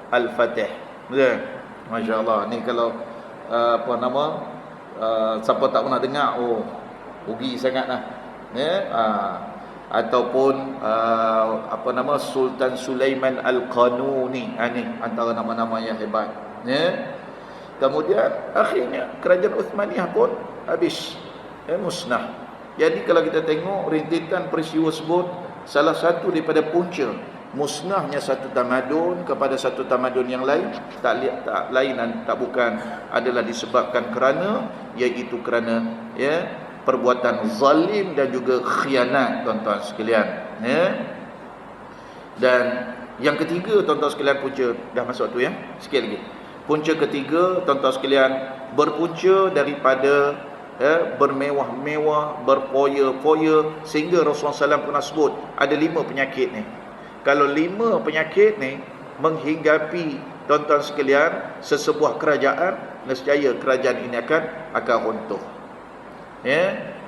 Al-Fatih. Betul? Masya-Allah. Ni kalau siapa tak pernah dengar, rugi sangatlah. Ataupun Sultan Sulaiman Al-Qanuni. Ni antara nama-nama yang hebat. Kemudian akhirnya kerajaan Uthmaniyah pun habis, musnah. Jadi kalau kita tengok rintitan peristiwa tersebut, salah satu daripada punca musnahnya satu tamadun kepada satu tamadun yang lain, tak lain dan tak bukan adalah disebabkan kerana, iaitu kerana perbuatan zalim dan juga khianat, tuan-tuan sekalian. Dan yang ketiga, tuan-tuan sekalian, punca dah masuk tu sikit lagi. Punca ketiga, tuan-tuan sekalian, berpunca daripada bermewah-mewah, berfoya-foya, sehingga Rasulullah SAW pernah sebut ada 5 penyakit ni. Kalau 5 penyakit ni menghinggapi, tuan-tuan sekalian, sesebuah kerajaan, nescaya kerajaan ini akan runtuh.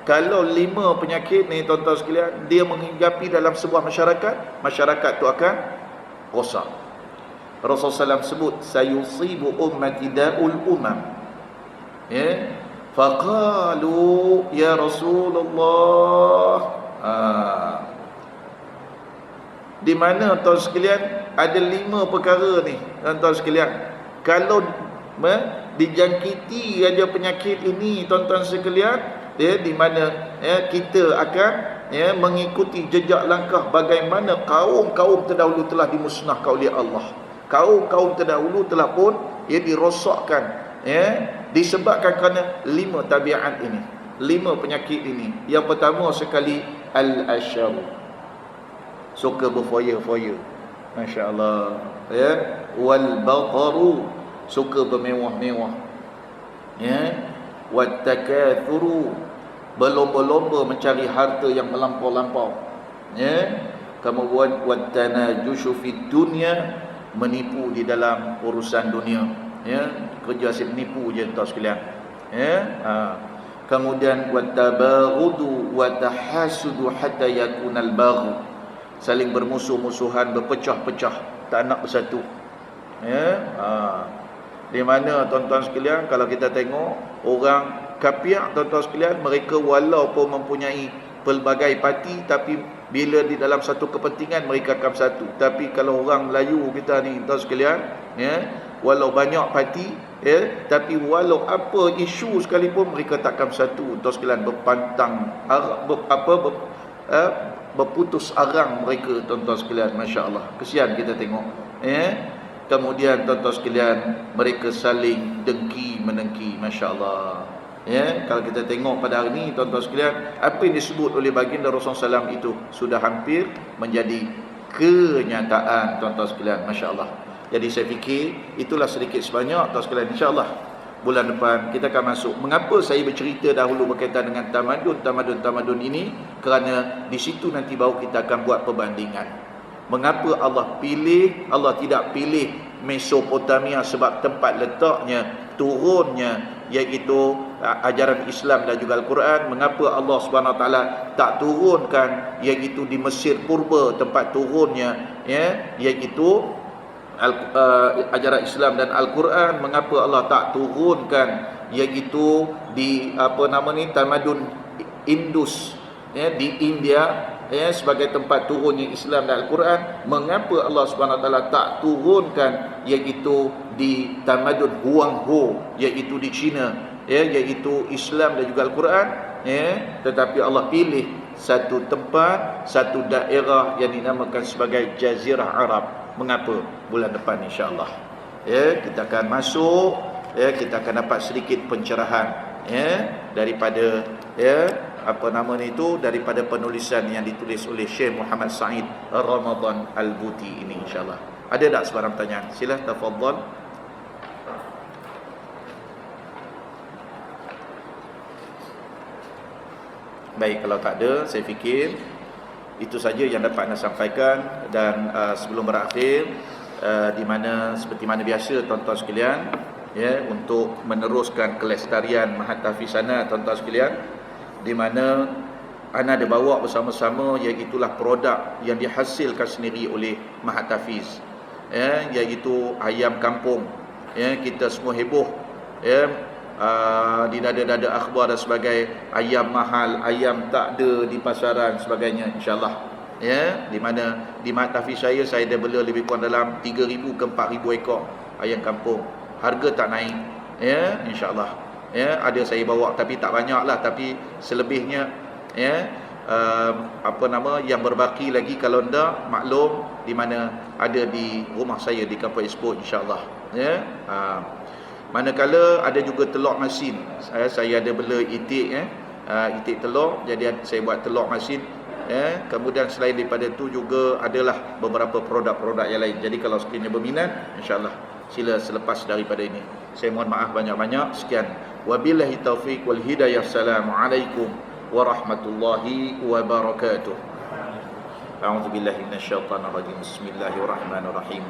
Kalau 5 penyakit ni, tuan-tuan sekalian, dia menghinggapi dalam sebuah masyarakat tu akan rosak. Rasulullah SAW sebut, sayusibu ummati da'ul umam. Faqalu ya Rasulullah. Di mana, tuan sekalian, ada 5 perkara ni, tuan-tuan sekalian. Kalau dijangkiti aja penyakit ini, tuan-tuan sekalian, di mana kita akan mengikuti jejak langkah bagaimana kaum-kaum terdahulu telah dimusnahkan oleh Allah. Kaum-kaum terdahulu telah pun dirosakkan, disebabkan kerana 5 tabiat ini, 5 penyakit ini. Yang pertama sekali, al-ashar, suka berfoya-foya, masya-Allah, wal bataru, suka bermewah-mewah, wat takathuru, berlomba-lomba mencari harta yang melampau-lampau, kemudian wat tanajushu fid dunya, menipu di dalam urusan dunia, kerja asyik menipu je, tuan sekalian. Kemudian wat tabarudu wa tahasudu hatta yakunal baghu, saling bermusuh-musuhan, berpecah-pecah, tak nak bersatu. Di mana, tuan-tuan sekalian, kalau kita tengok orang kafir, tuan-tuan sekalian, mereka walaupun mempunyai pelbagai parti, tapi bila di dalam satu kepentingan mereka akan bersatu. Tapi kalau orang Melayu kita ni, tuan sekalian, walau banyak parti, tapi walau apa isu sekalipun mereka takkan bersatu, tuan sekalian, berpantang berputus arang mereka, tuan-tuan sekalian, masya-Allah. Kesian kita tengok. Kemudian, tuan-tuan sekalian, mereka saling dengki-menengki, masya-Allah. Kalau kita tengok pada hari ini, tuan-tuan sekalian, apa yang disebut oleh baginda Rasulullah SAW itu sudah hampir menjadi kenyataan, tuan-tuan sekalian, masya-Allah. Jadi saya fikir itulah sedikit sebanyak, tuan sekalian, insya-Allah bulan depan kita akan masuk. Mengapa saya bercerita dahulu berkaitan dengan tamadun ini? Kerana di situ nanti baru kita akan buat perbandingan. Mengapa Allah tidak pilih Mesopotamia sebab tempat letaknya, turunnya, iaitu ajaran Islam dan juga Al-Quran. Mengapa Allah SWT tak turunkan iaitu di Mesir purba tempat turunnya, iaitu ajaran Islam dan Al-Quran? Mengapa Allah tak turunkan iaitu di tamadun Indus, di India, sebagai tempat turunnya Islam dan Al-Quran? Mengapa Allah SWT tak turunkan iaitu di tamadun Huangho, iaitu di China, iaitu Islam dan juga Al-Quran, tetapi Allah pilih satu tempat, satu daerah yang dinamakan sebagai Jazirah Arab. Mengapa? Bulan depan insya-Allah. Ya, kita akan masuk, ya, kita akan dapat sedikit pencerahan, ya, daripada, ya, apa nama ni itu, daripada penulisan yang ditulis oleh Syekh Muhammad Said Ramadan Al-Buti ini insya-Allah. Ada tak sebarang pertanyaan? Sila tafadhal. Baik, kalau tak ada, saya fikir itu saja yang dapat anda sampaikan. Dan sebelum berakhir, di mana seperti mana biasa tuan-tuan sekalian, ya, untuk meneruskan kelestarian Mahat Tahfiz-ana tuan-tuan sekalian, di mana ana ada bawa bersama-sama, iaitu produk yang dihasilkan sendiri oleh Mahat Tahfiz, ya, iaitu ayam kampung. Ya, kita semua heboh, ya, di dada-dada akhbar dan sebagai ayam mahal, ayam tak ada di pasaran sebagainya insya-Allah. Ya, di mana di Mahat Tahfiz saya dah bela lebih kurang dalam 3,000 ke 4,000 ekor ayam kampung. Harga tak naik, ya, insya-Allah. Ya, ada saya bawa tapi tak banyaklah, tapi selebihnya, ya, apa nama yang berbaki lagi, kalau ndak maklum, di mana ada di rumah saya di Kampung Expo insya-Allah. Ya, manakala ada juga telur masin. Saya ada bela itik, itik telur, jadi saya buat telur masin. Kemudian selain daripada itu juga adalah beberapa produk-produk yang lain. Jadi kalau sekiranya berminat, insya-Allah sila selepas daripada ini. Saya mohon maaf banyak-banyak. Sekian. Wabillahi taufiq wal hidayah. Assalamualaikum warahmatullahi wabarakatuh. A'udzubillahi minasyaitonir rajim. Bismillahirrahmanirrahim.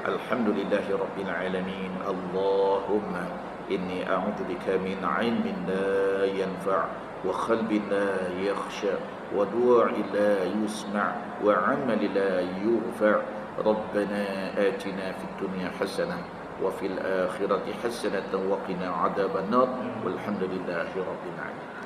Alhamdulillahi rabbil alamin. Allahumma inni a'udzubika min 'ilmin la yanfa' wa qalbin la yakhsha wa du'a'in la yusma' wa 'amalin la yurfa'. Rabbana atina fid dunya hasanah wa fil akhirati hasanatan wa qina 'adzaban nar. Walhamdulillahi rabbil alamin.